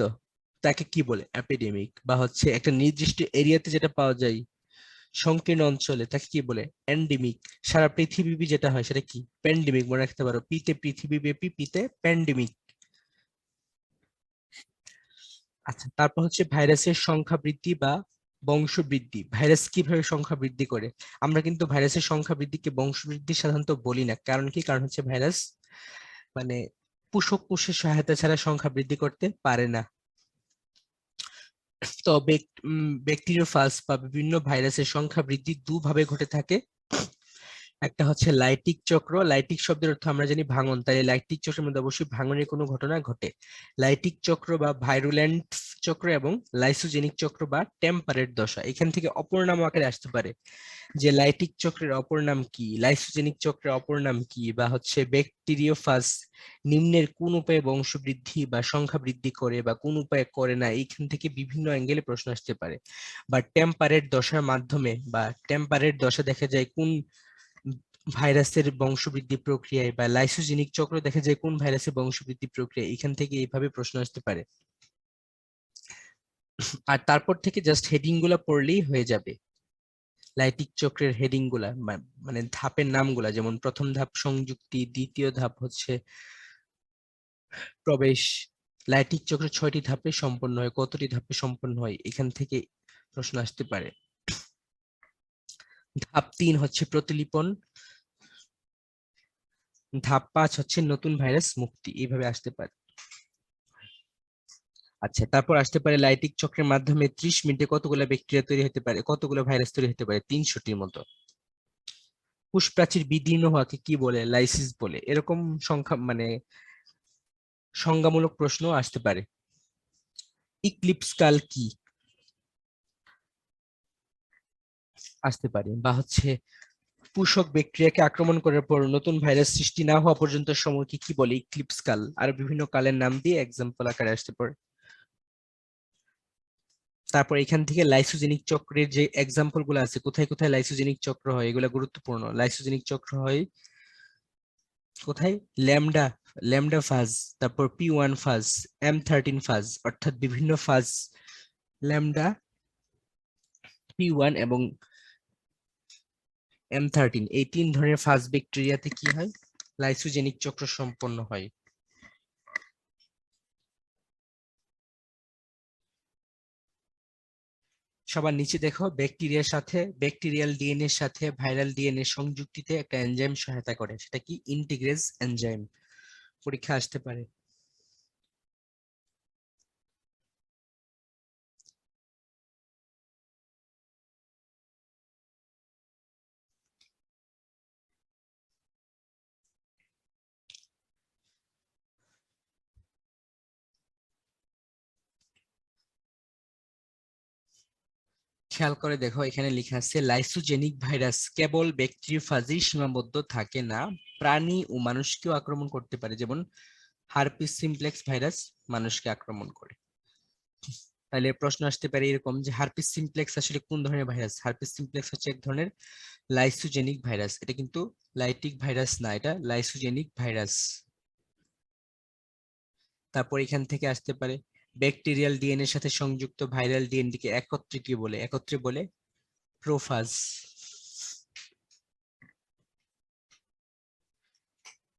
তাকে কি বলে? এপিডেমিক। বা হচ্ছে একটা নির্দিষ্ট এরিয়াতে যেটা পাওয়া যায় সংকীর্ণ অঞ্চলে তাকে কি বলে? এন্ডেমিক। সারা পৃথিবী যেটা হয় সেটা কি? প্যান্ডেমিক। মনে রাখতে পারো, পিতে পৃথিবী ব্যাপী, পিতে প্যান্ডেমিক। আচ্ছা, তারপর হচ্ছে ভাইরাসের সংখ্যা বৃদ্ধি বা বংশবৃদ্ধি। ভাইরাস কিভাবে সংখ্যা বৃদ্ধি করে? আমরা কিন্তু ভাইরাসের সংখ্যা বৃদ্ধিকে বংশবৃদ্ধি সাধারণত বলি না। কারণ কি? কারণ হচ্ছে ভাইরাস মানে পোষক কোষের সহায়তা ছাড়া সংখ্যা বৃদ্ধি করতে পারে না। তো ব্যাকটেরিওফাজ বা বিভিন্ন ভাইরাসের সংখ্যা বৃদ্ধি দুভাবে ঘটে থাকে। একটা হচ্ছে লাইটিক চক্র। লাইটিক শব্দের অর্থ আমরা জানি ভাঙন, তাই লাইটিক চক্রের মধ্যে অবশ্যই ভাঙনের কোনো ঘটনা ঘটে। লাইটিক চক্র বা ভাইরুলেন্ট চক্র এবং লাইসোজেনিক চক্র বা টেম্পারেট দশা। এখান থেকে অপর নাম আকারে আসতে পারে যে লাইটিক চক্রের অপর নাম কি, লাইসোজেনিক চক্রের অপর নাম কি, বা হচ্ছে ব্যাকটেরিওফাজ নিম্নের কোন উপায়ে বংশবৃদ্ধি বা সংখ্যা বৃদ্ধি করে বা কোন উপায়ে করে না। এইখান থেকে বিভিন্ন অ্যাঙ্গেলে প্রশ্ন আসতে পারে। বা টেম্পারেট দশার মাধ্যমে, বা টেম্পারেট দশা দেখা যায় কোন ভাইরাসের বংশবৃদ্ধি প্রক্রিয়ায়, বা লাইসোজেনিক চক্র দেখা যায় কোন ভাইরাসের বংশবৃদ্ধি প্রক্রিয়া। এখান থেকে এইভাবে প্রশ্ন আসতে পারে। আর তারপর থেকে জাস্ট হেডিং গুলা পড়লেই হয়ে যাবে। লাইটিক চক্রের হেডিং গুলা মানে ধাপের নামগুলা, যেমন প্রথম ধাপ সংযুক্তি, দ্বিতীয় ধাপ হচ্ছে প্রবেশ। লাইটিক চক্র 6টি ধাপে সম্পন্ন হয়। কতটি ধাপে সম্পন্ন হয়? এখান থেকে প্রশ্ন আসতে পারে। ধাপ 3 হচ্ছে প্রতিলিপন। ধাপ 5 হচ্ছে নতুন ভাইরাস মুক্তি। এইভাবে আসতে পারে। আচ্ছা, তারপর আসতে পারে লাইটিক চক্রের মাধ্যমে 30 মিনিটে কতগুলো ব্যাকটেরিয়া তৈরি হতে পারে, কতগুলো ভাইরাস তৈরি হতে পারে? 300টির মতো। কোষ প্রাচীর বিদীর্ণ হওয়াকে কি বলে? লাইসিস বলে। এরকম সংখ্যা মানে সংজ্ঞামূলক প্রশ্ন আসতে পারে। ইক্লিপস কাল কি? আসতে পারে। বা হচ্ছে পোষক ব্যাকটেরিয়াকে আক্রমণ করার পর নতুন ভাইরাস সৃষ্টি না হওয়া পর্যন্ত সময়কে কি বলে? ইক্লিপস কাল। আর বিভিন্ন কালের নাম দিয়ে এক্সাম্পল আকারে আসতে পারে। তারপর এখান থেকে লাইসোজেনিক চক্রের যে এক্সাম্পল গুলো আছে, কোথায় কোথায় লাইসোজেনিক চক্র হয়, এগুলো গুরুত্বপূর্ণ। লাইসোজেনিক চক্র হয় কোথায়? ল্যামডা, ল্যামডা ফাজ, তারপর P1 ফাজ, M13 ফাজ, অর্থাৎ বিভিন্ন ফাজ ল্যামডা, P1 এবং M13, এই 3 ধরনের ফাজ ব্যাকটেরিয়াতে কি হয়? লাইসোজেনিক চক্র সম্পন্ন হয়। সবার নিচে দেখো, ব্যাকটেরিয়ার সাথে ব্যাকটেরিয়াল ডিএনএ এর সাথে ভাইরাল ডিএনএ সংযুক্তিতে একটা এনজাইম সহায়তা করে, সেটা কি? ইন্টিগ্রেজ এনজাইম। পরীক্ষা আসতে পারে। খেয়াল করে দেখো, এখানে লেখা আছে লাইসোজেনিক ভাইরাস কেবল ব্যাকটেরিওফাজেই সীমাবদ্ধ থাকে না, প্রাণী ও মানুষকেও আক্রমণ করতে পারে। যেমন হারপিস সিমপ্লেক্স ভাইরাস মানুষকে আক্রমণ করে। তাহলে প্রশ্ন আসতে পারে এরকম যে হারপিস সিমপ্লেক্স আসলে কোন ধরনের ভাইরাস? হারপিস সিমপ্লেক্স হচ্ছে এক ধরনের লাইসোজেনিক ভাইরাস। এটা কিন্তু লাইটিক ভাইরাস না, এটা লাইসোজেনিক ভাইরাস। তারপর এখান থেকে আসতে পারে ব্যাকটেরিয়াল ডিএনএ এর সাথে সংযুক্ত ভাইরাল ডিএনএ কে একত্রে কি বলে? একত্রে বলে প্রোফাজ।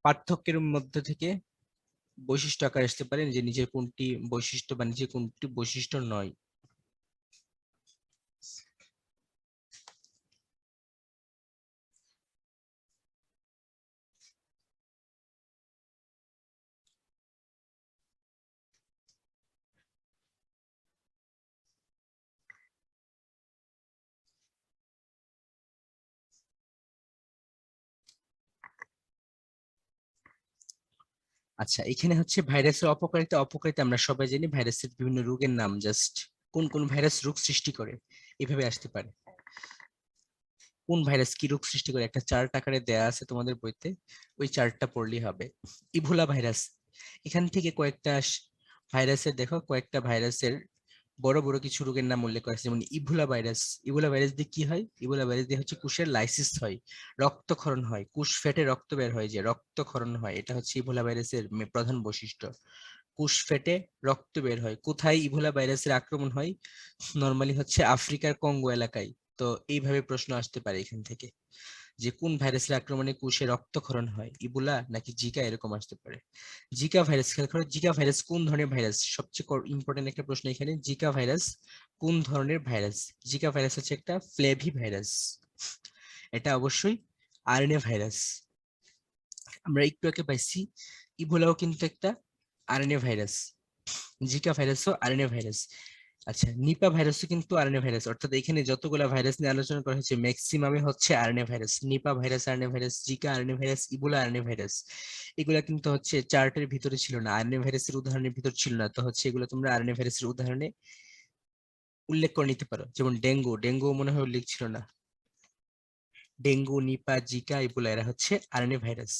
পার্থক্যের মধ্যে থেকে বৈশিষ্ট্য আকারে আসতে পারে যে নিজের কোনটি বৈশিষ্ট্য বা নিজের কোনটি বৈশিষ্ট্য নয়। আচ্ছা, এখানে হচ্ছে ভাইরাসের অপকারিতা অপকারিতা আমরা সবাই জানি। ভাইরাসের বিভিন্ন রোগের নাম, জাস্ট কোন কোন ভাইরাস রোগ সৃষ্টি করে এভাবে আসতে পারে। কোন ভাইরাস কি রোগ সৃষ্টি করে একটা চার্ট আকারে দেয়া আছে তোমাদের বইতে, ওই চার্টটা পড়লেই হবে। ইবোলা ভাইরাস, এখান থেকে কয়েকটা ভাইরাসের দেখো, কয়েকটা ভাইরাসের বড় বড় কিছু রোগের নাম উল্লেখ করা আছে, যেমন ইবোলা ভাইরাস। ইবোলা ভাইরাস দিয়ে কি হয়? ইবোলা ভাইরাস দিয়ে হচ্ছে কোষের লাইসিস হয়, রক্তক্ষরণ হয়, কোষ ফেটে রক্ত বের হয়, যে রক্তক্ষরণ হয়, এটা হচ্ছে ইবোলা ভাইরাসের প্রধান বৈশিষ্ট্য। কোষ ফেটে রক্ত বের হয়। কোথায় ইবোলা ভাইরাসের আক্রমণ হয়? নরমালি হচ্ছে আফ্রিকার কঙ্গো এলাকায়। তো এইভাবে প্রশ্ন আসতে পারে এখান থেকে, যে কোন ভাইরাসের আক্রমণে কোষে রক্তক্ষরণ হয়, ইবোলা নাকি জিকা, এরকম আসতে পারে। জিকা ভাইরাস, খেয়াল করো, জিকা ভাইরাস কোন ধরনের ভাইরাস? সবচেয়ে ইম্পর্টেন্ট একটা প্রশ্ন এখানে, জিকা ভাইরাস কোন ধরনের ভাইরাস? জিকা ভাইরাস হচ্ছে একটা ফ্লেভি ভাইরাস, এটা অবশ্যই আরএনএ ভাইরাস। আমরা একটু আগে পাইছি ইবোলাও কিন্তু একটা আরএনএ ভাইরাস, জিকা ভাইরাসও আরএনএ ভাইরাস। আচ্ছা, নিপা ভাইরাসও কিন্তু আরএনএ ভাইরাস, অর্থাৎ এখানে যতগুলা ভাইরাস নিয়ে আলোচনা করা হয়েছে ম্যাক্সিমামে হচ্ছে RNA virus. Nipah virus RNA virus, Zika RNA virus, Ebola RNA virus. এগুলা কিন্তু হচ্ছে চার্টের ভিতরে ছিল না, আরএনএ ভাইরাসের উদাহরণের ভিতর ছিল না, তো হচ্ছে এগুলো তোমরা আরএনএ ভাইরাসের উদাহরণে উল্লেখ করে নিতে পারো। যেমন ডেঙ্গু, ডেঙ্গু মনে হয় উল্লেখ ছিল না। ডেঙ্গু, নিপা, জিকা, ইবোলা এরা হচ্ছে আরএনএ ভাইরাস।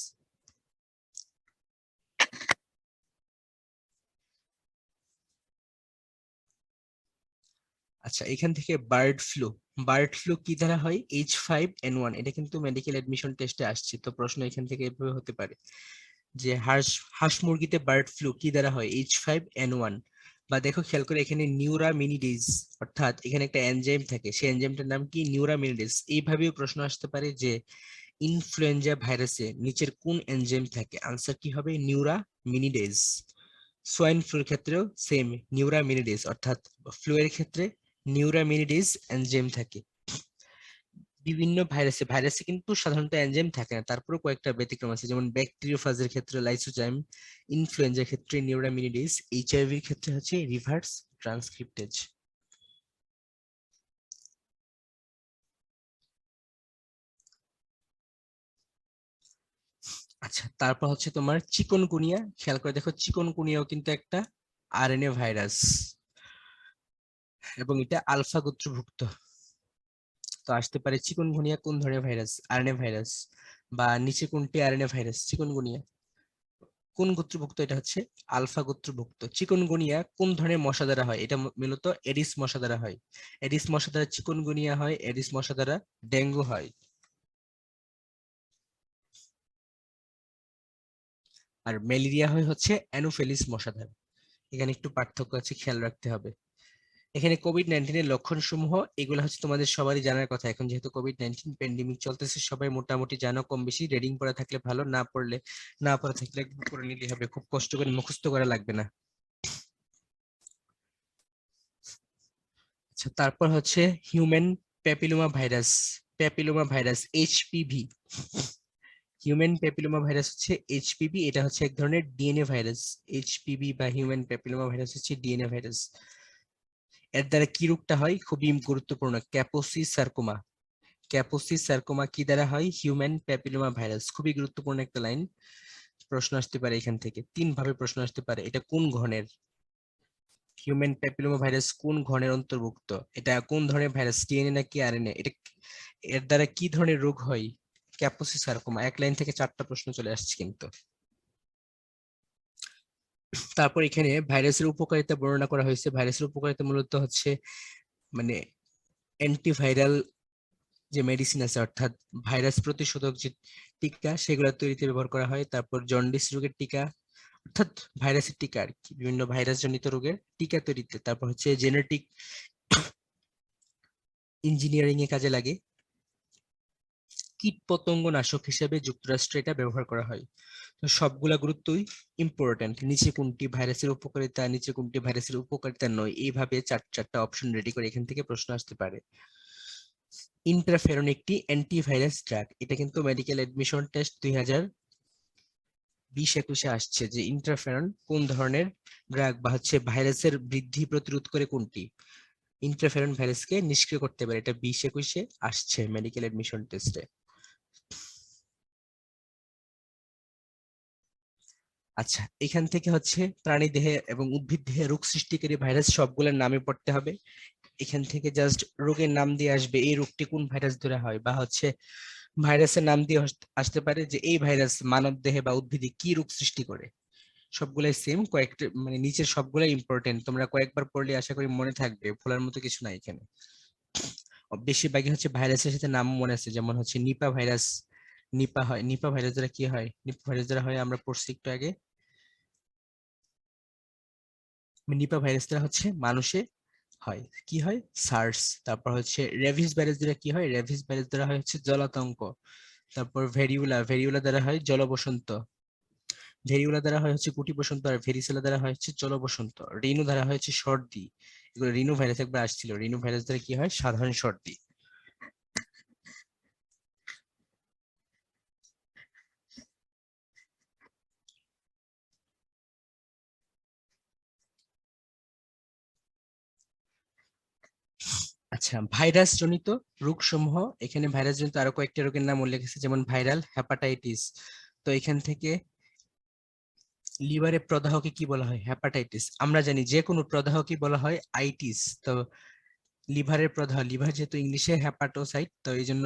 আচ্ছা, এখান থেকে বার্ড ফ্লু, বার্ড ফ্লু কি দ্বারা হয়? H5N1, এটা কিন্তু মেডিকেল এডমিশন টেস্টে আসছে, তো প্রশ্ন এখান থেকে এভাবে হতে পারে যে হাঁস হাঁস মুরগিতে বার্ড ফ্লু কি দ্বারা হয়? H5N1। বা দেখো, খেয়াল করে এখানে নিউরামিনিডেজ, অর্থাৎ এখানে একটা এনজাইম থাকে, সেই এনজাইমটার নাম কি? নিউরামিনিডেজ। এইভাবেও প্রশ্ন আসতে পারে যে ইনফ্লুয়েঞ্জা ভাইরাসে নিচের কোন এনজাইম থাকে? আনসার কি হবে? নিউরামিনিডেজ। সোয়াইন ফ্লুর ক্ষেত্রেও সেম, নিউরামিনিডেজ, অর্থাৎ ফ্লু এর ক্ষেত্রে নিউরামিনিডেজ এনজাইম থাকে। বিভিন্ন ভাইরাসে ভাইরাসে কিন্তু সাধারণত এনজাইম থাকে না, তারপরেও কয়েকটা ব্যতিক্রম আছে, যেমন ব্যাকটেরিওফাজের ক্ষেত্রে লাইসোজাইম, ইনফ্লুয়েঞ্জার ক্ষেত্রে নিউরামিনিডেজ, এইচআইভির ক্ষেত্রে হচ্ছে রিভার্স ট্রান্সক্রিপ্টেজ। আচ্ছা, তারপর হচ্ছে তোমার চিকনগুনিয়া। খেয়াল করে দেখো, চিকনগুনিয়াও কিন্তু একটা আরএনএ ভাইরাস, এবং এটা আলফা গোত্রভুক্ত। তো আসতে পারে চিকনগুনিয়া কোন ধরনের ভাইরাস? RNA virus. বা নিচে কোনটি আরএনএ ভাইরাস? চিকনগুনিয়া কোন গোত্রভুক্ত? এটা হচ্ছে আলফা গোত্রভুক্ত। চিকনগুনিয়া কোন ধরনের মশা দ্বারা হয়? এটা মূলত এডিস মশা দ্বারা হয়। এডিস মশা দ্বারা চিকনগুনিয়া হয়, এডিস মশা দ্বারা ডেঙ্গু হয়। আর ম্যালেরিয়া হয় হচ্ছে অ্যানোফেলিস মশা দ্বারা। এখানে একটু পার্থক্য আছে, খেয়াল রাখতে হবে। এখানে কোভিড-19 এর লক্ষণ সমূহ, এগুলো হচ্ছে তোমাদের সবারই জানার কথা। এখন যেহেতু কোভিড-19 প্যান্ডেমিক চলতেছে, সবাই মোটামুটি জানো কম বেশি। রিডিং পড়া থাকলে ভালো, না পড়লে, না পড়া থাকলে একটু পড়ে নিলেই হবে, খুব কষ্ট করে মুখস্থ করা লাগবে না। আচ্ছা, তারপর হচ্ছে human papilloma virus. Papilloma virus, HPV. Human papilloma virus হচ্ছে এইচপিভি, এটা হচ্ছে এক ধরনের ডিএনএ ভাইরাস। এইচপিভি বা হিউম্যান প্যাপিলোমা ভাইরাস হচ্ছে ডিএনএ ভাইরাস। এর দ্বারা কি রোগটা হয়? খুবই গুরুত্বপূর্ণ, ক্যাপোসি সার্কোমা। ক্যাপোসি সার্কোমা কি দ্বারা হয়? Human papilloma virus. খুবই গুরুত্বপূর্ণ একটা লাইন, প্রশ্ন আসতে পারে এখান থেকে, তিন ভাবে প্রশ্ন আসতে পারে। এটা কোন ঘনের? হিউম্যান প্যাপিলোমা ভাইরাস কোন ঘনের অন্তর্ভুক্ত? এটা কোন ধরনের ভাইরাস, ডিএনএ নাকি আরএনএ? এটা এর দ্বারা কি ধরনের রোগ হয়? ক্যাপোসি সার্কোমা। এক লাইন থেকে চারটা প্রশ্ন চলে আসছে কিন্তু। তারপর এখানে ভাইরাসের উপকারিতা বর্ণনা করা হয়েছে। ভাইরাসের উপকারিতা মূলত হচ্ছে মানে অ্যান্টিভাইরাল যে মেডিসিন আছে, অর্থাৎ ভাইরাস প্রতিষেধক যে টিকা, সেগুলো তৈরিতে ব্যবহার করা হয়। তারপর জন্ডিস রোগের টিকা, অর্থাৎ ভাইরাসের টিকা আর কি, বিভিন্ন ভাইরাস জনিত রোগের টিকা তৈরিতে। তারপর হচ্ছে জেনেটিক ইঞ্জিনিয়ারিং এ কাজে লাগে। কীটপতঙ্গ নাশক হিসেবে যুক্তরাষ্ট্রে এটা ব্যবহার করা হয়। তো সবগুলা গুরুত্বই ইম্পর্টেন্ট। নিচে কোনটি ভাইরাসের উপকারিতা, নিচে কোনটি ভাইরাসের উপকারিতা নয়, এইভাবে চারটা অপশন রেডি করে এখান থেকে প্রশ্ন আসতে পারে। ইন্টারফেরন একটি অ্যান্টিভাইরাস ড্রাগ, এটা কিন্তু মেডিকেল এডমিশন টেস্ট 2020-21 আসছে, যে ইন্টারফেরন কোন ধরনের ড্রাগ, বা হচ্ছে ভাইরাসের বৃদ্ধি প্রতিরোধ করে কোনটি? ইন্টারফেরন ভাইরাসকে নিষ্ক্রিয় করতে পারে, এটা 20-21 আসছে মেডিকেল এডমিশন টেস্টে। আচ্ছা, এখান থেকে হচ্ছে প্রাণী দেহে এবং উদ্ভিদ দেহে রোগ সৃষ্টিকারী ভাইরাস সবগুলোর নামে পড়তে হবে। এখান থেকে জাস্ট রোগের নাম দিয়ে আসবে, এই রোগটি কোন ভাইরাস ধরে হয়, বা হচ্ছে ভাইরাসের নাম দিয়ে আসতে পারে যে এই ভাইরাস মানব দেহে বা উদ্ভিদে কি রোগ সৃষ্টি করে। সবগুলাই সেম, কয়েকটা মানে নিচের সবগুলাই ইম্পর্টেন্ট, তোমরা কয়েকবার পড়লে আশা করি মনে থাকবে, ভোলার মতো কিছু নাই এখানে। বেশিরভাগই হচ্ছে ভাইরাসের সাথে নাম মনে আছে, যেমন হচ্ছে নিপা ভাইরাস। নিপা হয়, নিপা ভাইরাস দ্বারা কি হয়, নিপা ভাইরাস দ্বারা হয় আমরা পড়ছি একটু আগে, নিপা ভাইরাস দ্বারা হচ্ছে মানুষে হয় কি হয়, সার্স। তারপর হচ্ছে রেভিস ভাইরাস দ্বারা কি হয়, রেভিস ভাইরাস দ্বারা হয় হচ্ছে জলাতঙ্ক। তারপর ভেরিউলা, ভেরিউলা দ্বারা হয় জলবসন্ত। ভেরিউলা দ্বারা হয় হচ্ছে গুটি বসন্ত, আর ভেরিসেলা দ্বারা হয় হচ্ছে জলবসন্ত। রিনু দ্বারা হয় হচ্ছে সর্দি। এগুলো রিনু ভাইরাস একবার আসছিল, রিনু ভাইরাস দ্বারা কি হয়, সাধারণ সর্দি। আচ্ছা, ভাইরাস জনিত রোগ সমূহ, এখানে ভাইরাস জনিত আরো কয়েকটা রোগের নাম উল্লেখ আছে, যেমন ভাইরাল হেপাটাইটিস। তো এখান থেকে লিভারের প্রদাহকে কি বলা হয়, হেপাটাইটিস। আমরা জানি যে কোনো প্রদাহকে বলা হয় আইটিস। তো লিভারের প্রদাহ, লিভার যেহেতু ইংলিশে হ্যাপাটোসাইট, তো এই জন্য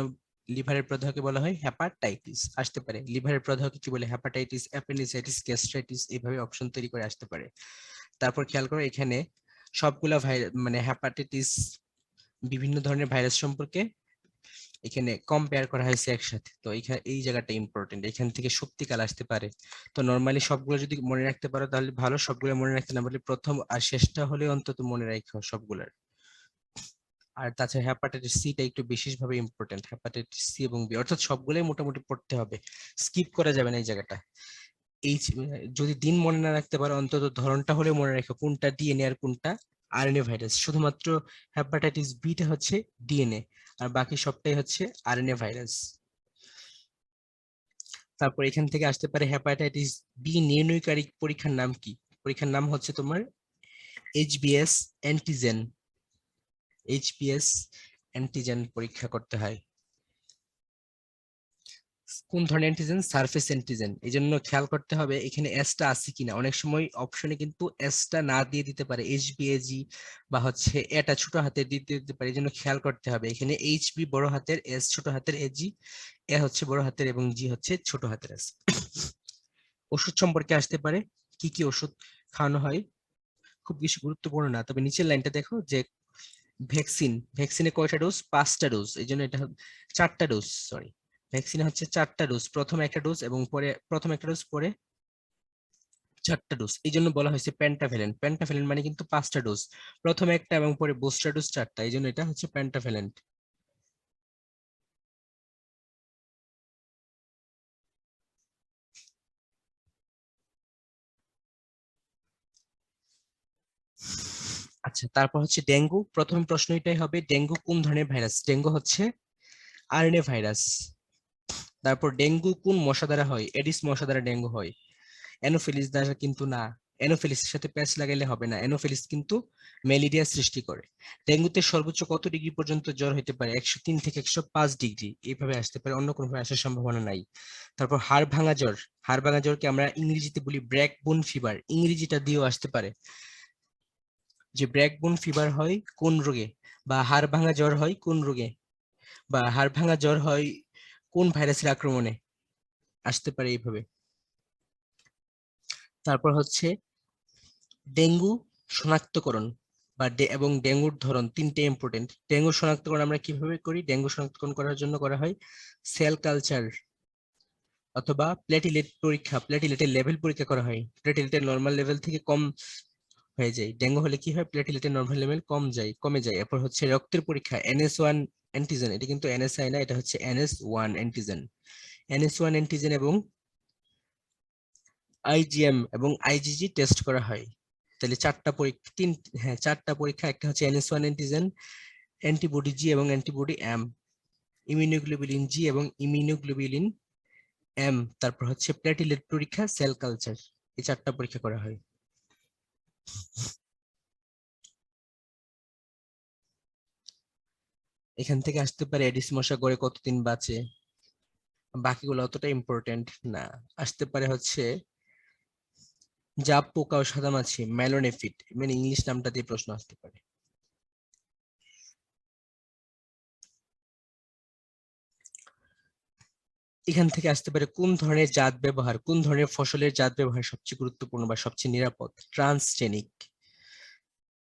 লিভারের প্রদাহকে বলা হয় হেপাটাইটিস আসতে পারে। লিভারের প্রদাহকে কি বলে, হেপাটাইটিস, অ্যাপেন্ডিসাইটিস, গ্যাস্ট্রাইটিস, এইভাবে অপশন তৈরি করে আসতে পারে। তারপর খেয়াল করো এখানে সবগুলা ভাইরাস মানে হেপাটাইটিস, বিভিন্ন ধরনের ভাইরাস সম্পর্কে এখানে কম্পেয়ার করা হয়েছে একসাথে। তো এখানে এই জায়গাটা ইম্পর্টেন্ট, এখান থেকে শক্তিকাল আসতে পারে। তো নর্মালি সবগুলো যদি মনে রাখতে পারো তাহলে ভালো, সবগুলো মনে রাখতে না পারলে প্রথম আর শেষটা হলে অন্তত মনে রাখো সবগুলার। আর তাছাড়া হেপাটাইটিস সিটা একটু বিশেষভাবে ইম্পর্টেন্ট, হেপাটাইটিস সি এবং বি, অর্থাৎ সবগুলোই মোটামুটি পড়তে হবে, স্কিপ করা যাবে না এই জায়গাটা। এই যদি দিন মনে না রাখতে পারো অন্তত ধরনটা হলে মনে রাখো, কোনটা ডিএনএ আর কোনটা আরএনএ ভাইরাস। শুধুমাত্র হেপাটাইটিস বিটা হচ্ছে ডিএনএ, আর বাকি সবটাই হচ্ছে আরএনএ ভাইরাস। তারপর এখান থেকে আসতে পারে হেপাটাইটিস বি নির্ণয়কারী পরীক্ষার নাম কি, পরীক্ষার নাম হচ্ছে তোমার এইচবিএস অ্যান্টিজেন। এইচবিএস অ্যান্টিজেন পরীক্ষা করতে হয়। কোন ধরনের অ্যান্টিজেন, সারফেস অ্যান্টিজেন। এই জন্য খেয়াল করতে হবে এখানে এসটা আছে কিনা, অনেক সময় অপশনে কিন্তু এসটা না দিয়ে দিতে পারে, এইচবিএজি বা হচ্ছে এটা ছোট হাতের দিতে দিতে পারে। এই জন্য খেয়াল করতে হবে এখানে এইচবি বড় হাতের, এস ছোট হাতের, এজি এ হচ্ছে বড় হাতের এবং জি হচ্ছে ছোট হাতের এস। ওষুধ সম্পর্কে আসতে পারে, কি কি ওষুধ খাওয়ানো হয়, খুব বেশি গুরুত্বপূর্ণ না, তবে নিচের লাইনটা দেখো যে ভ্যাকসিন, ভ্যাকসিনে কয়টা ডোজ, 5টা ডোজ, এই জন্য এটা 4টা ডোজ, সরি, ভ্যাকসিনে হচ্ছে 4টা ডোজ, প্রথমে একটা ডোজ এবং পরে প্রথম একটা ডোজ পরে 4টা ডোজ, এই জন্য বলা হয়েছে পেন্টাভ্যালেন্ট। পেন্টাভ্যালেন্ট মানে কিন্তু 5টা ডোজ, প্রথমে একটা এবং পরে বুস্টার ডোজ 4টা, এই জন্য এটা হচ্ছে পেন্টাভ্যালেন্ট। আচ্ছা, তারপর হচ্ছে ডেঙ্গু, প্রথম প্রশ্ন এটাই হবে, ডেঙ্গু কোন ধরনের ভাইরাস, ডেঙ্গু হচ্ছে আরএনএ ভাইরাস। তারপর ডেঙ্গু কোন মশা দ্বারা হয়, এডিস মশা দ্বারা ডেঙ্গু হয়। অ্যানোফিলিস দ্বারা কিন্তু না, অ্যানোফিলিসের সাথে প্যাচ লাগাইলে হবে না, অ্যানোফিলিস কিন্তু ম্যালেরিয়া সৃষ্টি করে। ডেঙ্গুতে সর্বোচ্চ কত ডিগ্রি পর্যন্ত জ্বর হতে পারে, 103 থেকে 105 ডিগ্রি, এইভাবে আসতে পারে, অন্য কোনো ভাবে আসার সম্ভাবনা নাই। তারপর হাড় ভাঙা জ্বর, হাড় ভাঙা জ্বরকে আমরা ইংরেজিতে বলি ব্র্যাক বোন ফিভার, ইংরেজিটা দিয়েও আসতে পারে, যে ব্র্যাক বোন ফিভার হয় কোন রোগে, বা হাড় ভাঙা জ্বর হয় কোন রোগে, বা হাড় ভাঙা জ্বর হয় কোন ভাইরাসের আক্রমণে, আসতে পারে এইভাবে। তারপর হচ্ছে ডেঙ্গু শনাক্তকরণ এবং ডেঙ্গুর ধরন, তিনটে ইম্পর্টেন্ট। ডেঙ্গু শনাক্তকরণ আমরা কিভাবে করি, ডেঙ্গু শনাক্তকরণ করার জন্য করা হয় সেল কালচার অথবা প্লেটিলেট পরীক্ষা, প্লেটিলেটের লেভেল পরীক্ষা করা হয়, প্লেটিলেটের নর্মাল লেভেল থেকে কম হয়ে যায়, ডেঙ্গু হলে কি হয়, প্লেটিলেটের নর্মাল লেভেল কমে যায়। এরপর হচ্ছে রক্তের পরীক্ষা, NS1 অ্যান্টিজেন, এটা কিন্তু NSI না, এটা হচ্ছে NS1 অ্যান্টিজেন, NS1 অ্যান্টিজেন এবং IgM এবং IgG টেস্ট করা হয়। তাহলে 4টা পরীক্ষা, হ্যাঁ 4টা পরীক্ষা, একটা হচ্ছে NS1 অ্যান্টিজেন, অ্যান্টিবডি জি এবং অ্যান্টিবডি এম, ইমিউনোগ্লোবুলিন জি এবং ইমিউনোগ্লোবুলিন এম, তারপর হচ্ছে প্লেটিলেট পরীক্ষা, সেল কালচার, এই 4টা পরীক্ষা করা হয়। এখান থেকে আসতে পারে এডিস মশা গড়ে কতদিন বাঁচে, বাকিগুলো অতটা ইম্পর্টেন্ট না। আসতে পারে হচ্ছে জাব পোকা ও সাদামাছি, মেলোনেফিট, মানে ইংলিশ নামটা দিয়ে প্রশ্ন আসতে পারে। এখান থেকে আসতে পারে কোন ধরনের জাত ব্যবহার, কোন ধরনের ফসলের জাত ব্যবহার সবচেয়ে গুরুত্বপূর্ণ বা সবচেয়ে নিরাপদ, ট্রান্সজেনিক।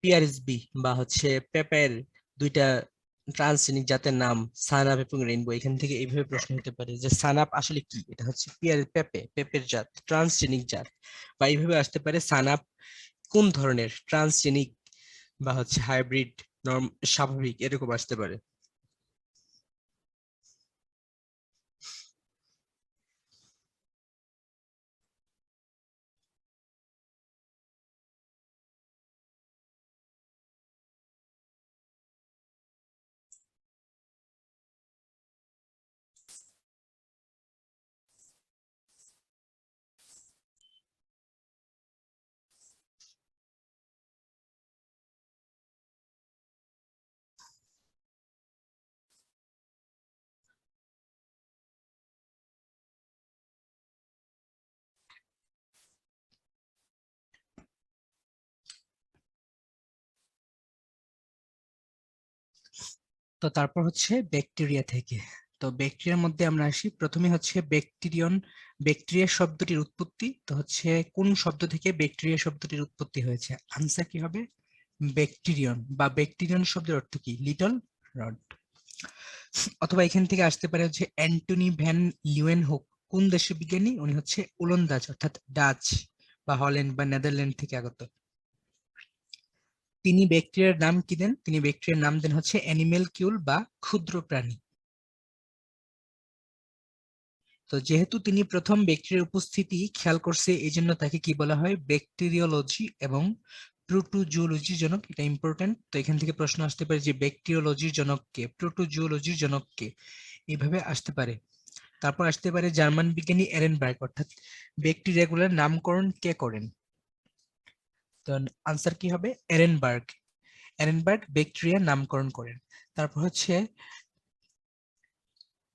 পিআরএসবি বা হচ্ছে পেঁপের দুইটা ট্রান্সজেনিক জাতের নাম সানাপ এবং রেইনবো। এখান থেকে এইভাবে প্রশ্ন হতে পারে যে সানাপ আসলে কি, এটা হচ্ছে পেঁপের জাত, ট্রান্সজেনিক জাত। বা এইভাবে আসতে পারে সানাপ কোন ধরনের ট্রান্সজেনিক বা হচ্ছে হাইব্রিড, স্বাভাবিক, এরকম আসতে পারে। তো তারপর হচ্ছে ব্যাকটেরিয়া থেকে। তো ব্যাকটেরিয়ার মধ্যে আমরা আসি, প্রথমে হচ্ছে ব্যাকটেরিয়া শব্দটির উৎপত্তি। তো হচ্ছে কোন শব্দ থেকে ব্যাকটেরিয়া শব্দটির উৎপত্তি হয়েছে? আনসার কি হবে? ব্যাকটেরিয়ন। বা ব্যাকটেরিয়ন শব্দের অর্থ কি? Little rod. অথবা এখান থেকে আসতে পারে হচ্ছে অ্যান্টনি ভ্যান লিউয়েনহুক। কোন দেশের বিজ্ঞানী? উনি হচ্ছে ওলন্দাজ অর্থাৎ ডাচ বা হল্যান্ড বা নেদারল্যান্ড থেকে আগত। তিনি ব্যাকটেরিয়ার নাম কি দেন? তিনি ব্যাকটেরিয়ার নাম দেন হচ্ছে অ্যানিমেলকিউল বা ক্ষুদ্র প্রাণী। তো যেহেতু তিনি প্রথম ব্যাকটেরিয়ার উপস্থিতি খেয়াল করছে, এই জন্য তাকে কি বলা হয়? ব্যাকটেরিওলজি এবং প্রোটোজুওলজির জনক। এটা ইম্পর্টেন্ট। তো এখান থেকে প্রশ্ন আসতে পারে যে ব্যাকটেরিওলজির জনক কে, প্রোটোজুওলজির জনক কে, এইভাবে আসতে পারে। তারপর আসতে পারে জার্মান বিজ্ঞানী এরেনবার্গ, অর্থাৎ ব্যাকটেরিয়াগুলোর নামকরণ কে করেন? তো আনসার কি হবে? এরেনবার্গ। এরেনবার্গ ব্যাকটেরিয়ার নামকরণ করেন। তারপর হচ্ছে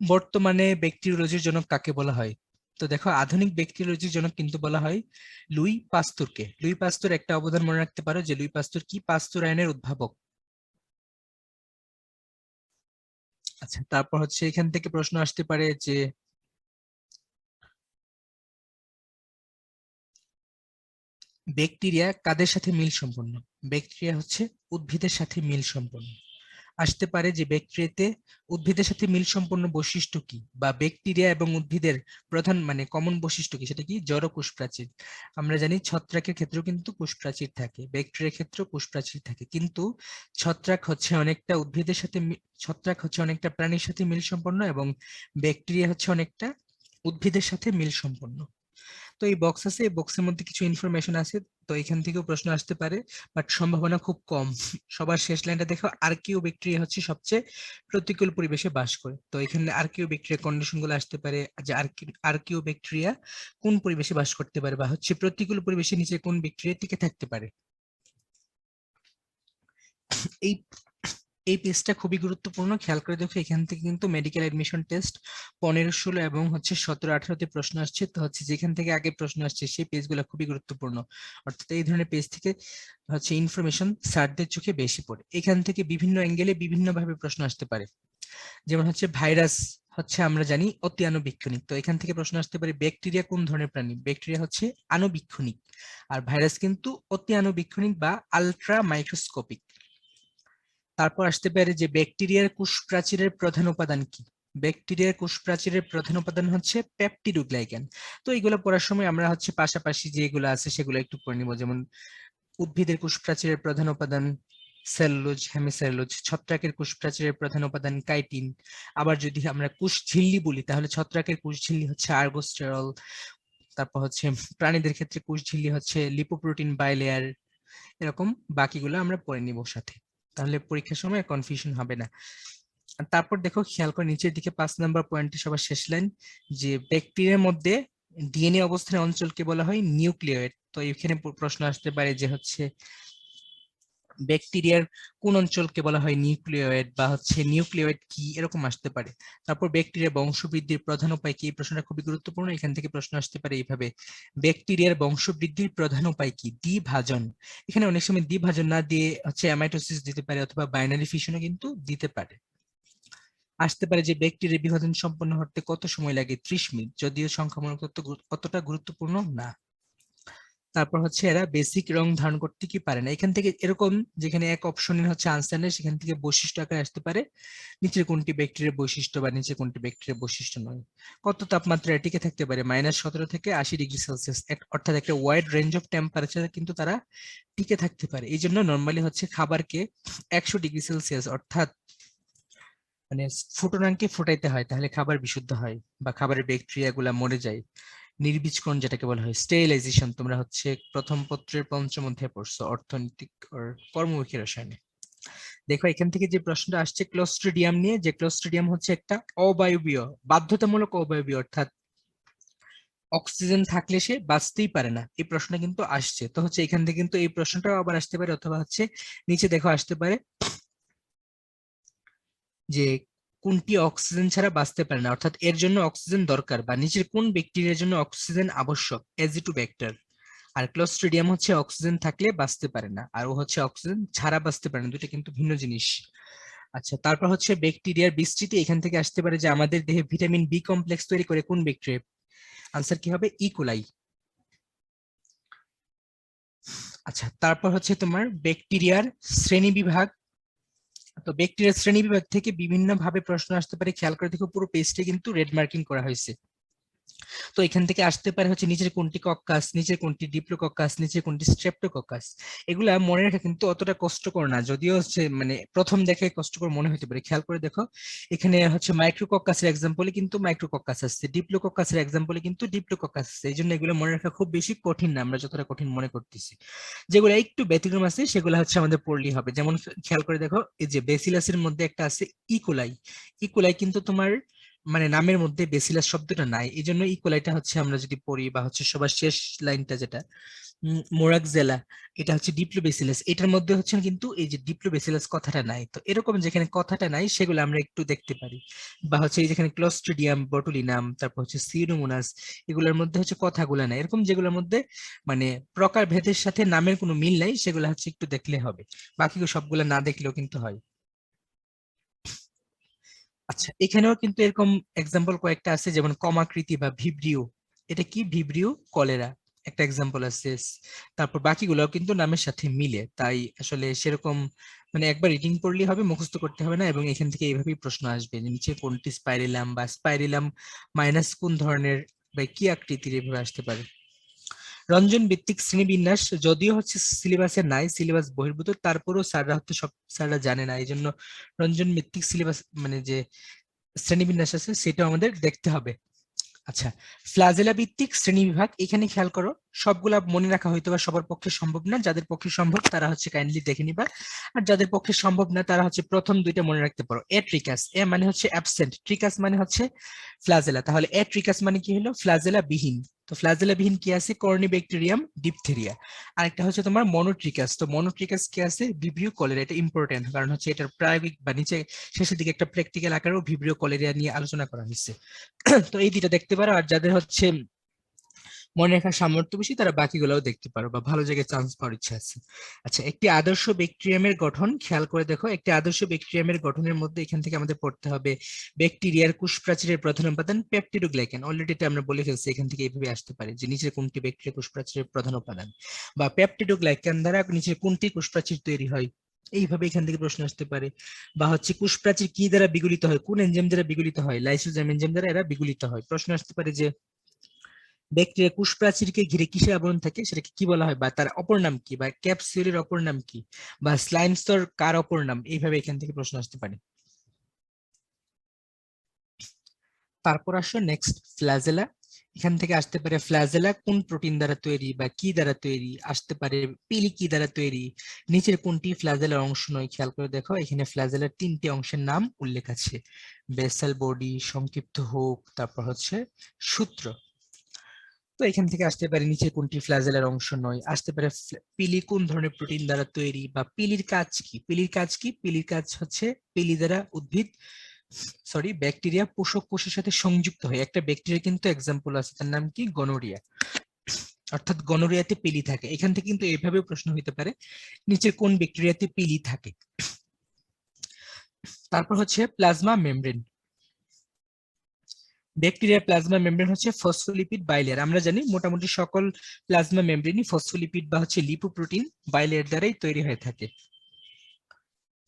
বর্তমানে ব্যাকটেরিওলজির জনক কাকে বলা হয়? তো দেখো, আধুনিক ব্যাকটেরিওলজির জনক কিন্তু বলা হয় লুই পাস্তুরকে। লুই পাস্তুর একটা অবদান মনে রাখতে পারো যে লুই পাস্তুর কি? পাস্তুর আইনের উদ্ভাবক। আচ্ছা, তারপর হচ্ছে এখান থেকে প্রশ্ন আসতে পারে যে ব্যাকটেরিয়া কাদের সাথে মিল সম্পন্ন? ব্যাকটেরিয়া হচ্ছে উদ্ভিদের সাথে মিল সম্পন্ন। আসতে পারে যে ব্যাকটেরিয়াতে উদ্ভিদের সাথে মিল সম্পন্ন বৈশিষ্ট্য কি, বা ব্যাকটেরিয়া এবং উদ্ভিদের প্রধান মানে কমন বৈশিষ্ট্য কি, সেটা কি? জড় কোষ প্রাচীর। আমরা জানি ছত্রাকের ক্ষেত্রেও কিন্তু কোষ প্রাচীর থাকে, ব্যাকটেরিয়ার ক্ষেত্রেও কোষ প্রাচীর থাকে, কিন্তু ছত্রাক হচ্ছে অনেকটা উদ্ভিদের সাথে ছত্রাক হচ্ছে অনেকটা প্রাণীর সাথে মিল সম্পন্ন, এবং ব্যাকটেরিয়া হচ্ছে অনেকটা উদ্ভিদের সাথে মিল সম্পন্ন। তো এই বক্স আছে, এই বক্সের মধ্যে কিছু ইনফরমেশন আছে। তো এখান থেকেও প্রশ্ন আসতে পারে, বাট সম্ভাবনা খুব কম। সবার শেষ লাইনটা দেখো, আর্কিও ব্যাকটেরিয়া হচ্ছে সবচেয়ে প্রতিকূল পরিবেশে বাস করে। তো এখানে আর্কিও ব্যাকটেরিয়া কন্ডিশন গুলো আসতে পারে যে আর্কিও ব্যাকটেরিয়া কোন পরিবেশে বাস করতে পারে, বা হচ্ছে প্রতিকূল পরিবেশের নিচে কোন ব্যাকটেরিয়া টিকে থাকতে পারে। এই এই পেজটা খুবই গুরুত্বপূর্ণ, খেয়াল করে দেখো। এখান থেকে কিন্তু মেডিকেল এডমিশন টেস্ট 15, 16 এবং হচ্ছে 17, 18 প্রশ্ন আসছে। তো হচ্ছে যেখান থেকে আগে প্রশ্ন আসছে সেই পেজগুলো খুবই গুরুত্বপূর্ণ। অর্থাৎ এই ধরনের পেজ থেকে হচ্ছে ইনফরমেশন স্যারদের চোখে বেশি পড়ে। এখান থেকে বিভিন্ন অ্যাঙ্গেলে বিভিন্ন ভাবে প্রশ্ন আসতে পারে। যেমন হচ্ছে ভাইরাস হচ্ছে আমরা জানি অতি আণুবীক্ষণিক। তো এখান থেকে প্রশ্ন আসতে পারে ব্যাকটেরিয়া কোন ধরনের প্রাণী? ব্যাকটেরিয়া হচ্ছে আণুবীক্ষণিক, আর ভাইরাস কিন্তু অতি আণুবীক্ষণিক বা আলট্রা মাইক্রোস্কোপিক। তারপর আসতে পারে যে ব্যাকটেরিয়ার কোষ প্রাচীরের প্রধান উপাদান কি? ব্যাকটেরিয়ার কোষ প্রাচীরের প্রধান উপাদান হচ্ছে পেপটিডোগ্লাইকান। তো এইগুলো পড়ার সময় আমরা হচ্ছে পাশাপাশি যেগুলো আছে সেগুলো একটু পড়ে নিব। যেমন উদ্ভিদের কোষ প্রাচীরের প্রধান উপাদান সেলুলোজ, হেমিসেলুলোজ। ছত্রাকের কোষ প্রাচীরের প্রধান উপাদান কাইটিন। আবার যদি আমরা কোষ ঝিল্লি বলি, তাহলে ছত্রাকের কোষ ঝিল্লি হচ্ছে আর্গোস্টেরল। তারপর হচ্ছে প্রাণীদের ক্ষেত্রে কোষ ঝিল্লি হচ্ছে লিপোপ্রোটিন বাইলেয়ার। এরকম বাকিগুলো আমরা পড়ে নিব সাথে, তাহলে পরীক্ষার সময় কনফিউশন হবে না। আর তারপর দেখো, খেয়াল করে নিচের দিকে 5 নম্বর পয়েন্টে সবার শেষ লাইন, যে ব্যাকটেরিয়ার মধ্যে ডিএনএ অবস্থানের অঞ্চলকে বলা হয় নিউক্লিয়েট। তো এখানে প্রশ্ন আসতে পারে যে হচ্ছে ব্যাকটেরিয়ার কোন অঞ্চলকে বলা হয় নিউক্লিয়েট, বা হচ্ছে নিউক্লিয়েট কি, এরকম আসতে পারে। তারপর ব্যাকটেরিয়ার বংশবৃদ্ধির প্রধান উপায় কি? এই প্রশ্নটা খুবই গুরুত্বপূর্ণ। এখান থেকে প্রশ্ন আসতে পারে এইভাবে, ব্যাকটেরিয়ার বংশবৃদ্ধির প্রধান উপায় কি? দ্বিভাজন। এখানে অনেক সময় দ্বিভাজন না দিয়ে হচ্ছে অ্যামাইটোসিস দিতে পারে, অথবা বাইনারি ফিশনও কিন্তু দিতে পারে।
আসতে পারে যে ব্যাকটেরিয়া বিভাজন সম্পন্ন হতে কত সময় লাগে, 30 মিনিট, যদিও সংখ্যামূলক তথ্য অতটা গুরুত্বপূর্ণ না। তারপর হচ্ছে এরা বেসিক রং ধারণ করতে কি পারে না। এখান থেকে এরকম, যেখানে এক অপশনের হচ্ছে আনসার নেই, সেখান থেকে বৈশিষ্ট্য আকারে আসতে পারে নিচের কোনটি ব্যাকটেরিয়ার বৈশিষ্ট্য বা নিচের কোনটি ব্যাকটেরিয়ার বৈশিষ্ট্য নয়। কত তাপমাত্রায় টিকে থাকতে পারে, -17 থেকে 80 ডিগ্রি সেলসিয়াস, অর্থাৎ একটা ওয়াইড রেঞ্জ অফ টেম্পারেচার কিন্তু তারা টিকে থাকতে পারে। এই জন্য নর্মালি হচ্ছে খাবারকে 100 ডিগ্রি সেলসিয়াস অর্থাৎ মানে ফুটনাঙ্কে ফুটাইতে হয়, তাহলে খাবার বিশুদ্ধ হয় বা খাবারের ব্যাকটেরিয়া গুলা মরে যায়। নির্বীজকরণ যেটাকে বলা হয় স্টেরিলাইজেশন, তোমরা হচ্ছে প্রথম পত্রের পঞ্চম অধ্যায়ে পড়ছো অর্থনৈতিক কর্মমুখী রসায়নে। দেখো এখান থেকে যে প্রশ্নটা আসছে ক্লোস্ট্রিডিয়াম নিয়ে, যে ক্লোস্ট্রিডিয়াম হচ্ছে একটা অবায়বীয়, বাধ্যতামূলক অবায়বীয়, অর্থাৎ অক্সিজেন থাকলে সে বাঁচতেই পারে না। এই প্রশ্নটা কিন্তু আসছে, তো হচ্ছে এখান থেকে কিন্তু এই প্রশ্নটাও আবার আসতে পারে, অথবা হচ্ছে নিচে দেখো আসতে পারে যে কোনটি অক্সিজেন ছাড়া বাঁচতে পারে না, অর্থাৎ এর জন্য অক্সিজেন দরকার, বা নিচের কোন ব্যাকটেরিয়ার জন্য অক্সিজেন আবশ্যক, এজিটোব্যাক্টার। আর ক্লোস্ট্রিডিয়াম হচ্ছে অক্সিজেন থাকলে বাঁচতে পারে না, আর ও হচ্ছে অক্সিজেন ছাড়া বাঁচতে পারে না, দুটো কিন্তু ভিন্ন জিনিস। আচ্ছা, তারপর হচ্ছে ব্যাকটেরিয়ার বিস্তৃতি, এখান থেকে আসতে পারে যে আমাদের দেহে ভিটামিন বি কমপ্লেক্স তৈরি করে কোন ব্যাকটেরিয়া। আনসার কি হবে, ইকোলাই। আচ্ছা, তারপর হচ্ছে তোমার ব্যাকটেরিয়ার শ্রেণীবিভাগ। তো ব্যাকটেরিয়ার শ্রেণীবিভাগ থেকে বিভিন্ন ভাবে প্রশ্ন আসতে পারে, খেয়াল করে দেখো পুরো পেজটা কিন্তু রেড মার্কিং করা হয়েছে। তো এখান থেকে আসতে পারে হচ্ছে নিচের কোনটি কক্কাস, নিচের কোনটি ডিপ্লোকক্কাস, নিচের কোনটি স্ট্রেপ্টোকক্কাস। এগুলা মনে রাখা কিন্তু অতটা কষ্টকর না, যদিও হচ্ছে মানে প্রথম দেখে কষ্টকর মনে হতে পারে। খেয়াল করে দেখো এখানে হচ্ছে মাইক্রোকক্কাসের এক্সাম্পলে কিন্তু মাইক্রোকক্কাস আসছে, ডিপ্লোকক্কাসের এক্সাম্পলে কিন্তু ডিপ্লোকক্কাস আসছে। এই জন্য এগুলো মনে রাখা খুব বেশি কঠিন না, আমরা যতটা কঠিন মনে করতেছি। যেগুলো একটু ব্যতিক্রম আছে সেগুলো হচ্ছে আমাদের পড়লেই হবে। যেমন খেয়াল করে দেখো এই যে বেসিলাসের মধ্যে একটা আছে ইকোলাই। ইকোলাই কিন্তু তোমার মানে নামের মধ্যে বেসিলাস শব্দটা নাই, এই জন্য ইকোলাইটা হচ্ছে আমরা যদি পড়ি, বা হচ্ছে সবার শেষ লাইনটা যেটা মোরাকজেলা, এটা হচ্ছে ডিপ্লোবেসিলাস, এটার মধ্যে হচ্ছে কিন্তু এই যে ডিপ্লোবেসিলাস কথাটা নাই। তো এরকম যেখানে কথাটা নাই সেগুলো আমরা একটু দেখতে পারি, বা হচ্ছে এই যেখানে ক্লোস্ট্রিডিয়াম বটুলিনাম, তারপর হচ্ছে সিউডোমোনাস, এগুলোর মধ্যে হচ্ছে কথাগুলো নাই, এরকম যেগুলোর মধ্যে মানে প্রকার ভেদের সাথে নামের কোনো মিল নাই, সেগুলো হচ্ছে একটু দেখলে হবে, বাকি সবগুলো না দেখলেও কিন্তু হয়। আচ্ছা, এখানেও কিন্তু এরকম এক্সাম্পল কয়েকটা আছে, যেমন কমাকৃতি বা ভিব্রিও। এটা কি, ভিব্রিও কলেরা একটা এক্সাম্পল আছে। তারপর বাকিগুলোও কিন্তু নামের সাথে মিলে, তাই আসলে সেরকম মানে একবার রিডিং পড়লেই হবে, মুখস্থ করতে হবে না। এবং এখান থেকে এইভাবেই প্রশ্ন আসবে যে নিচে কোনটি স্পাইরিলাম, বা স্পাইরিলাম মাইনাস কোন ধরনের বা কি আকৃতির, এভাবে আসতে পারে। রঞ্জন ভিত্তিক শ্রেণীবিন্যাস যদিও হচ্ছে সিলেবাসে নাই, সিলেবাস বহির্ভূত, তারপরেও স্যাররা হয়তো সব স্যাররা জানে না, এই জন্য রঞ্জন ভিত্তিক সিলেবাস মানে যে শ্রেণীবিন্যাস আছে সেটাও আমাদের দেখতে হবে। আচ্ছা, ফ্লাজেলা ভিত্তিক শ্রেণীবিভাগ, এখানে খেয়াল করো সবগুলা মনে রাখা হয়তো বা সবার পক্ষে সম্ভব না, যাদের পক্ষে সম্ভব তারা হচ্ছে কাইন্ডলি দেখে নিবা, আর যাদের পক্ষে সম্ভব না তারা হচ্ছে প্রথম দুইটা মনে রাখতে পারো। এ ট্রিকাস, এ মানে হচ্ছে অ্যাবসেন্ট, ট্রিকাস মানে হচ্ছে ফ্লাজেলা, তাহলে এ ট্রিকাস মানে কি হলো, ফ্লাজেলা বিহীন। তো ফ্লাজেলা বিহীন কি আছে, কর্নিব্যাকটেরিয়াম ডিপথেরিয়া। আরেকটা হচ্ছে তোমার মনোট্রিকাস, তো মনোট্রিকাস কি আছে, ভিব্রিও কলেরা। এটা ইম্পর্টেন্ট, কারণ হচ্ছে এটার প্রায়োগিক বা নিচে শেষের দিকে একটা প্র্যাকটিক্যাল আকারেও ভিব্রিও কলেরিয়া নিয়ে আলোচনা করা হয়েছে। তো এই দুইটা দেখতে পারো, আর যাদের হচ্ছে মনে রাখার সামর্থ্য বেশি তারা বাকিগুলোও দেখতে পারো, বা ভালো জায়গায় চান্স পাওয়ার ইচ্ছা আছে। আচ্ছা, একটি আদর্শ ব্যাকটেরিয়ামের গঠন, খেয়াল করে দেখো একটি আদর্শ ব্যাকটেরিয়ামের গঠনের মধ্যে এখান থেকে আমাদের পড়তে হবে ব্যাকটেরিয়ার কোষ প্রাচীরের প্রধান উপাদান পেপটিডোগ্লাইকান। অলরেডি এটা আমরা বলে ফেলছি, এখান থেকে এইভাবে আসতে পারে যে নিচের কোনটি ব্যাকটেরিয়া কোষ প্রাচীরের প্রধান উপাদান, বা পেপটিডোগ্লাইকান দ্বারা নিচের কোনটি কোষ প্রাচীর তৈরি হয়, এইভাবে এখান থেকে প্রশ্ন আসতে পারে। বা হচ্ছে কোষ প্রাচীর কি দ্বারা বিগলিত হয়, কোন এনজাইম দ্বারা বিগলিত হয়, লাইসোজাইম এনজাইম দ্বারা এরা বিগলিত হয়। প্রশ্ন আসতে পারে যে ব্যাকটেরিয়া কোষ প্রাচীরকে ঘিরে কিসের আবরণ থাকে, সেটাকে কি বলা হয়, বা তার অপর নাম কি, বা ক্যাপসুলের অপর নাম কি, বা স্লাইম স্তর কার অপর নাম, এইভাবে এখান থেকে প্রশ্ন আসতে পারে। তারপর আসো নেক্সট ফ্ল্যাজেলা। এখান থেকে আসতে পারে ফ্ল্যাজেলা কোন প্রোটিন দ্বারা তৈরি বা কি দ্বারা তৈরি, আসতে পারে পিলি কি দ্বারা তৈরি, নিচের কোনটি ফ্ল্যাজেলার অংশ নয়। খেয়াল করে দেখো এখানে ফ্ল্যাজেলার তিনটি অংশের নাম উল্লেখ আছে, বেসাল বডি, সংক্ষিপ্ত হুক, তারপর হচ্ছে সূত্র। তো এখান থেকে আসতে পারে নিচে কোনটি ফ্ল্যাজেলার অংশ নয়, আসতে পারে পিলি কোন ধরনের প্রোটিন দ্বারা তৈরি, বা পিলির কাজ কি, পিলির কাজ কি, পিলির কাজ হচ্ছে পিলি দ্বারা উদ্ভিদ ব্যাকটেরিয়া পোষক কোষের সাথে সংযুক্ত হয়। একটা ব্যাকটেরিয়া কিন্তু এক্সাম্পল আছে, তার নাম কি, গনোরিয়া, অর্থাৎ গনোরিয়াতে পিলি থাকে। এখান থেকে কিন্তু এভাবেও প্রশ্ন হতে পারে নিচের কোন ব্যাকটেরিয়াতে পিলি থাকে। তারপর হচ্ছে প্লাজমা মেমব্রেন। ব্যাকটেরিয়ার প্লাজমা মেমব্রেন হচ্ছে ফসফোলিপিড বাইলেয়ার। আমরা জানি মোটামুটি সকল প্লাজমা মেমব্রেনই ফসফোলিপিড বা হচ্ছে লিপোপ্রোটিন বাইলেয়ার দ্বারাই তৈরি হয়ে থাকে।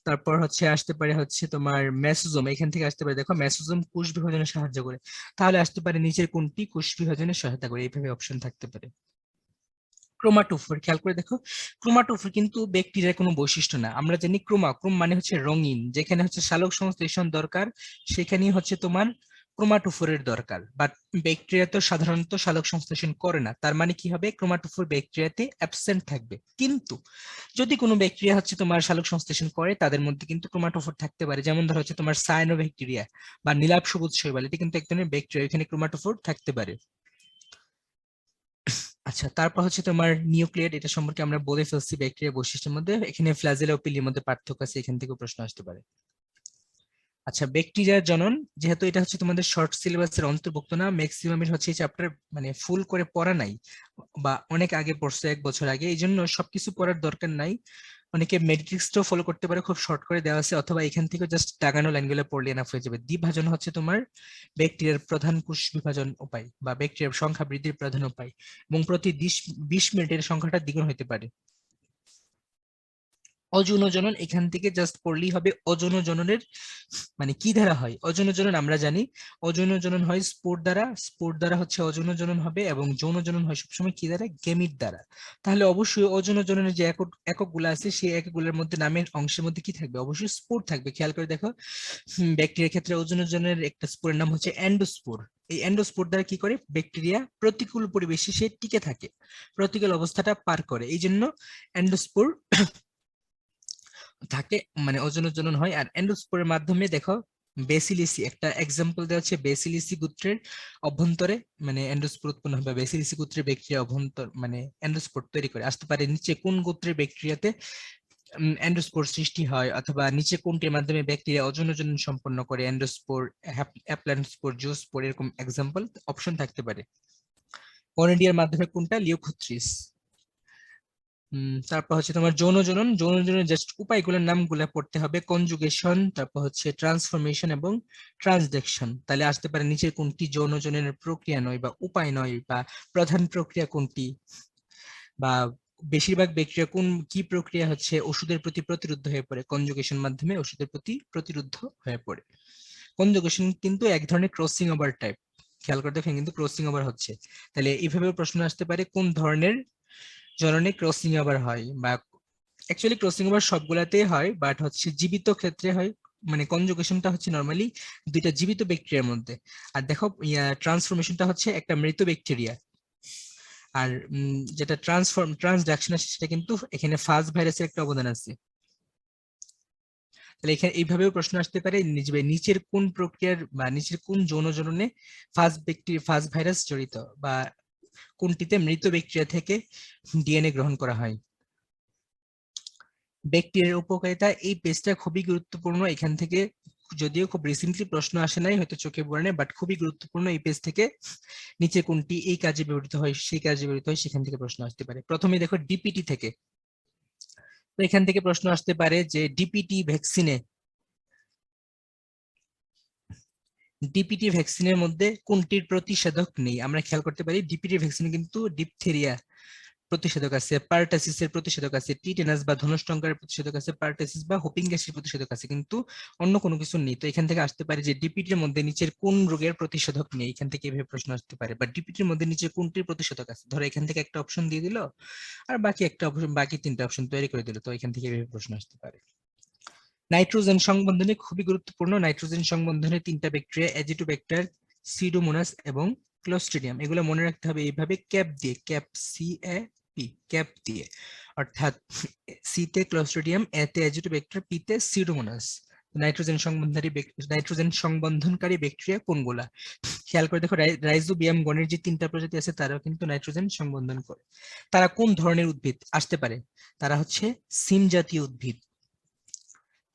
তারপর হচ্ছে আসতে পারে হচ্ছে তোমার মেসোজোম, এখান থেকে আসতে পারে, দেখো মেসোজোম কোষ বিভাজনে সাহায্য করে, তাহলে আসতে পারে নিচের কোনটি কোষ বিভাজনে সহায়তা করে, এইভাবে অপশন থাকতে পারে। ক্রোমাটোফোর, খেয়াল করে দেখো, ক্রোমাটোফোর কিন্তু ব্যাকটেরিয়ার কোনো বৈশিষ্ট্য না। আমরা জানি ক্রোম মানে হচ্ছে রঙিন, যেখানে হচ্ছে সালোক সংশ্লেষণ দরকার সেখানেই হচ্ছে তোমার ক্রোমাটোফোরের দরকার, বাট ব্যাকটেরিয়া তো সাধারণত সালোক সংশ্লেষণ করে না, তার মানে কি হবে, ক্রোমাটোফোর ব্যাকটেরিয়াতে অ্যাবসেন্ট থাকবে। কিন্তু যদি কোনো ব্যাকটেরিয়া হচ্ছে তোমার সালোক সংশ্লেষণ করে, তাদের মধ্যে কিন্তু ক্রোমাটোফোর থাকতে পারে, যেমন ধরো হচ্ছে তোমার সায়ানোব্যাকটেরিয়া বা নীলাভ সবুজ শৈবাল, এটা কিন্তু এক ধরনের ব্যাকটেরিয়া, এখানে ক্রোমাটোফোর থাকতে পারে। আচ্ছা, তারপর হচ্ছে তোমার নিউক্লিয়েট, এটা সম্পর্কে আমরা বলে ফেলছি ব্যাকটেরিয়া বৈশিষ্ট্যের মধ্যে, এখানে ফ্ল্যাজেলা ও পিলির মধ্যে পার্থক্য আছে, এখান থেকে প্রশ্ন আসতে পারে। আচ্ছা, ব্যাকটেরিয়ার জনন, যেহেতু এটা হচ্ছে তোমাদের শর্ট সিলেবাসের অন্তর্ভুক্ত না, ম্যাক্সিমামের হচ্ছে এই চ্যাপ্টার মানে ফুল করে পড়া নাই, বা অনেক আগে পড়ছে 1 বছর আগে, এই জন্য সবকিছু পড়ার দরকার নাই। অনেকে ম্যাট্রিক্সটাও ফলো করতে পারে, খুব শর্ট করে দেওয়া আছে, অথবা এখান থেকে জাস্ট দাগানো লাইনগুলো পড়লে এনাফ হয়ে যাবে। দ্বিভাজন হচ্ছে তোমার ব্যাকটেরিয়ার প্রধান কোষ বিভাজন উপায় বা ব্যাকটেরিয়ার সংখ্যা বৃদ্ধির প্রধান উপায়, এবং প্রতি 20 মিনিটের সংখ্যাটা দ্বিগুণ হতে পারে। অযৌন জনন, এখান থেকে জাস্ট পড়লেই হবে অযৌন জননের মানে কি দ্বারা হয়। অযৌন জনন আমরা জানি, অযৌন জনন হয় স্পোর দ্বারা, স্পোর দ্বারা হচ্ছে অযৌন জনন হবে, এবং যৌন জনন হয় সবসময় কি দ্বারা, গেমিট দ্বারা। তাহলে অবশ্যই অযৌন জননের যে এককগুলো আছে, সেই এককগুলোর মধ্যে নামের অংশের মধ্যে কি থাকবে, অবশ্যই স্পোর থাকবে। খেয়াল করে দেখো, ব্যাকটেরিয়ার ক্ষেত্রে অযৌন জননের একটা স্পোরের নাম হচ্ছে এন্ডোস্পোর। এই এন্ডোস্পোর দ্বারা কি করে, ব্যাকটেরিয়া প্রতিকূল পরিবেশে সে টিকে থাকে, প্রতিকূল অবস্থাটা পার করে, এই জন্য এন্ডোস্পোর থাকে, মানে ওজনের জনন হয়। আর এন্ডোস্পোরের মাধ্যমে দেখো বেসিলিসি, একটা এক্সাম্পল দেওয়া হচ্ছে বেসিলিসি গোত্রের অভ্যন্তরে, মানে এন্ডোস্পোর উৎপন্ন হবে, বেসিলিসি গোত্রের ব্যাকটেরিয়া অভ্যন্তর মানে এন্ডোস্পোর তৈরি করে। আসতে পারে নিচে কোন গোত্রের ব্যাকটেরিয়াতে এন্ডোস্পোর সৃষ্টি হয়, অথবা নিচে কোনটির মাধ্যমে ব্যাকটেরিয়া অযৌন জনন সম্পন্ন করে, এন্ডোস্পোর, অ্যাপ্ল্যান্ডোস্পোর, জুস্পোর, এরকম এক্সাম্পল অপশন থাকতে পারে। কনিডিয়ার মাধ্যমে কোনটা, লিওকোত্রিস। তারপর হচ্ছে তোমার যৌন জনন, যৌন জননের জাস্ট উপায়গুলোর নামগুলো পড়তে হবে, কনজুগেশন, তারপর হচ্ছে ট্রান্সফরমেশন এবং ট্রান্সডাকশন। তাহলে আসতে পারে নিচের কোনটি যৌন জননের প্রক্রিয়া নয় বা উপায় নয়, বা প্রধান প্রক্রিয়া কোনটি, বা বেশিরভাগ ব্যাকটেরিয়া কোন কি প্রক্রিয়া হচ্ছে ওষুধের প্রতি প্রতিরোধ হয়ে পড়ে, কনজুগেশন মাধ্যমে ওষুধের প্রতি প্রতিরোধ হয়ে পড়ে। কনজুগেশন কিন্তু এক ধরনের ক্রসিং ওভার টাইপ, খেয়াল করে দেখেন কিন্তু ক্রসিং ওভার হচ্ছে। তাহলে এইভাবে প্রশ্ন আসতে পারে কোন ধরনের জননে ক্রসিং ওভার হয়, বা অ্যাকচুয়ালি ক্রসিং ওভার সবগুলাতেই হয়, বাট হচ্ছে জীবিত ক্ষেত্রে হয়, মানে কনজুগেশনটা হচ্ছে নরমালি দুইটা জীবিত ব্যাকটেরিয়ার মধ্যে, আর দেখো ট্রান্সফরমেশনটা হচ্ছে একটা মৃত ব্যাকটেরিয়া। আর যেটা ট্রান্সডাকশন আছে সেটা কিন্তু এখানে ফাজ ভাইরাসের একটা অবদান আছে। তাহলে এখানে এইভাবেও প্রশ্ন আসতে পারে, নিচের কোন প্রক্রিয়ার বা নিচের কোন যৌন জননে ফাজ ভাইরাস জড়িত, বা কোনটিতে মৃত ব্যাকটেরিয়া থেকে ডিএনএ গ্রহণ করা হয়। ব্যাকটেরিয়ার উপকারিতা, এই পেজটা খুবই গুরুত্বপূর্ণ, এখান থেকে যদিও খুব রিসেন্টলি প্রশ্ন আসে নাই, হয়তো চোখে পড়ে নাই, বাট খুবই গুরুত্বপূর্ণ এই পেজ থেকে। নিচে কোনটি এই কাজে ব্যবহৃত হয়, সেই কাজে ব্যবহৃত হয়, সেখান থেকে প্রশ্ন আসতে পারে। প্রথমে দেখো ডিপিটি থেকে, তো এখান থেকে প্রশ্ন আসতে পারে যে ডিপিটি ভ্যাকসিনের মধ্যে কোনটির প্রতিষেধক নেই। আমরা খেয়াল করতে পারি ডিপিটি ভ্যাকসিনে কিন্তু ডিপথেরিয়া প্রতিষেধক আছে, পারটাসিসের প্রতিষেধক আছে, টিটেনাস বা ধনুষ্টঙ্কারের প্রতিষেধক আছে, পারটাসিস বা হোপিং গ্যাসের প্রতিষেধক আছে, কিন্তু অন্য কোনো কিছু নেই। তো এখান থেকে আসতে পারে যে ডিপিটির মধ্যে নিচের কোন রোগের প্রতিষেধক নেই, এখান থেকে এভাবে প্রশ্ন আসতে পারে। বা ডিপিটির মধ্যে নিচে কোনটির প্রতিষেধক আছে, ধরো এখান থেকে একটা অপশন দিয়ে দিল, আর বাকি একটা অপশন, বাকি 3টা অপশন তৈরি করে দিল, তো এখান থেকে এভাবে প্রশ্ন আসতে পারে। নাইট্রোজেন সংবন্ধনে খুবই গুরুত্বপূর্ণ, নাইট্রোজেন সংবন্ধনে 3টা ব্যাকটেরিয়া, অ্যাজিটোব্যাক্টার, সিডোমোনাস এবং ক্লোস্ট্রিডিয়াম, এগুলো মনে রাখতে হবে এইভাবে ক্যাপ দিয়ে, ক্যাপ CAP, ক্যাপ দিয়ে, অর্থাৎ সি তে ক্লোস্ট্রিডিয়াম, এ তে অ্যাজিটোব্যাক্টার, পি তে সিডোমোনাস। নাইট্রোজেন সংবন্ধনকারী ব্যাকটেরিয়া কোনগুলা, খেয়াল করে দেখো, রাইজোবিয়াম গণের যে 3টা প্রজাতি আছে তারাও কিন্তু নাইট্রোজেন সংবন্ধন করে। তারা কোন ধরনের উদ্ভিদ আসতে পারে, তারা হচ্ছে সিম জাতীয় উদ্ভিদ।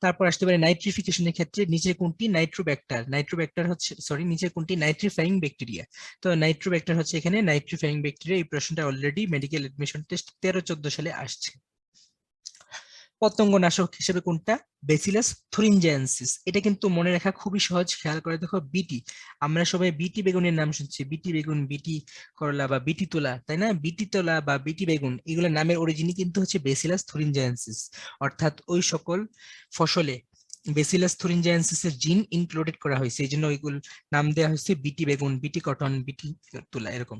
তারপর আসতে পারে নাইট্রিফিকেশনের ক্ষেত্রে নিচে কোনটি নাইট্রোব্যাক্টার হচ্ছে, সরি, নিচে কোনটি নাইট্রিফাইং ব্যাকটেরিয়া। তো নাইট্রোব্যাক্টার হচ্ছে এখানে নাইট্রিফাইং ব্যাকটেরিয়া। এই প্রশ্নটা অলরেডি মেডিকেল এডমিশন টেস্ট 13-14 সালে আসছে। পতঙ্গনাশক হিসেবে কোনটা? ব্যাসিলাস থুরিনজিয়েন্সিস। এটা কিন্তু মনে রাখা খুবই সহজ, খেয়াল করে দেখো বিটি, আমরা সবাই বিটি বেগুনের নাম শুনছি, বিটি বেগুন, বিটি করলা বা বিটি তোলা, তাই না? বিটি তোলা বা বিটি বেগুন এগুলোর নামের অরিজিনই কিন্তু হচ্ছে ব্যাসিলাস থুরিনজিয়েন্সিস, অর্থাৎ ওই সকল ফসলে ব্যাসিলাস থুরিনজিয়েন্সিস এর জিন ইনক্লুডেড করা হয়েছে, এই জন্য ওইগুলো নাম দেওয়া হয়েছে বিটি বেগুন, বিটি কটন, বিটি তুলা এরকম।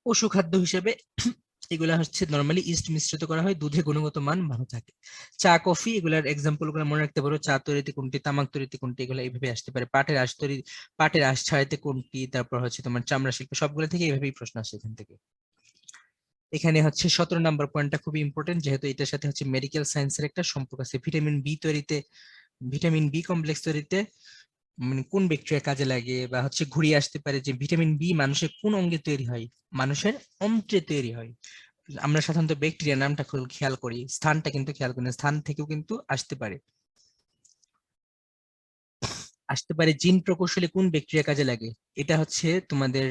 পশু খাদ্য হিসেবে এগুলা হচ্ছে নরমালি ইস্ট মিশ্রিত করা হয়, দুধে গুণগত মান ভালো থাকে। চা কফি এগুলার এক্সাম্পল গুলো মনে রাখতে পারো, চা তৈরিতে কোনটি, তামাক তৈরিতে কোনটি, এগুলো এইভাবে আসতে পারে। পাটের আঁশ তৈরি, পাটের আঁশ ছাড়াইতে কোনটি, তারপর হচ্ছে তোমার চামড়া শিল্প, সবগুলো থেকে এইভাবেই প্রশ্ন আসে এখান থেকে। এখানে হচ্ছে 17 নম্বর পয়েন্টটা খুবই ইম্পর্টেন্ট, যেহেতু এটার সাথে হচ্ছে মেডিকেল সায়েন্সের একটা সম্পর্ক আছে। ভিটামিন বি তৈরিতে, ভিটামিন বি কমপ্লেক্স তৈরিতে মানে কোন ব্যাকটেরিয়া কাজে লাগে, বা হচ্ছে ঘুরিয়ে আসতে পারে যে ভিটামিন বি মানুষের কোন অঙ্গে তৈরি হয়? মানুষের অন্ত্রে তৈরি হয়। আমরা সাধারণত ব্যাকটেরিয়া নামটা খুব খেয়াল করি, স্থানটা কিন্তু খেয়াল করি না, স্থান থেকেও কিন্তু আসতে পারে। আসতে পারে জিন প্রকৌশলী কোন ব্যাকটেরিয়া কাজে লাগে? এটা হচ্ছে তোমাদের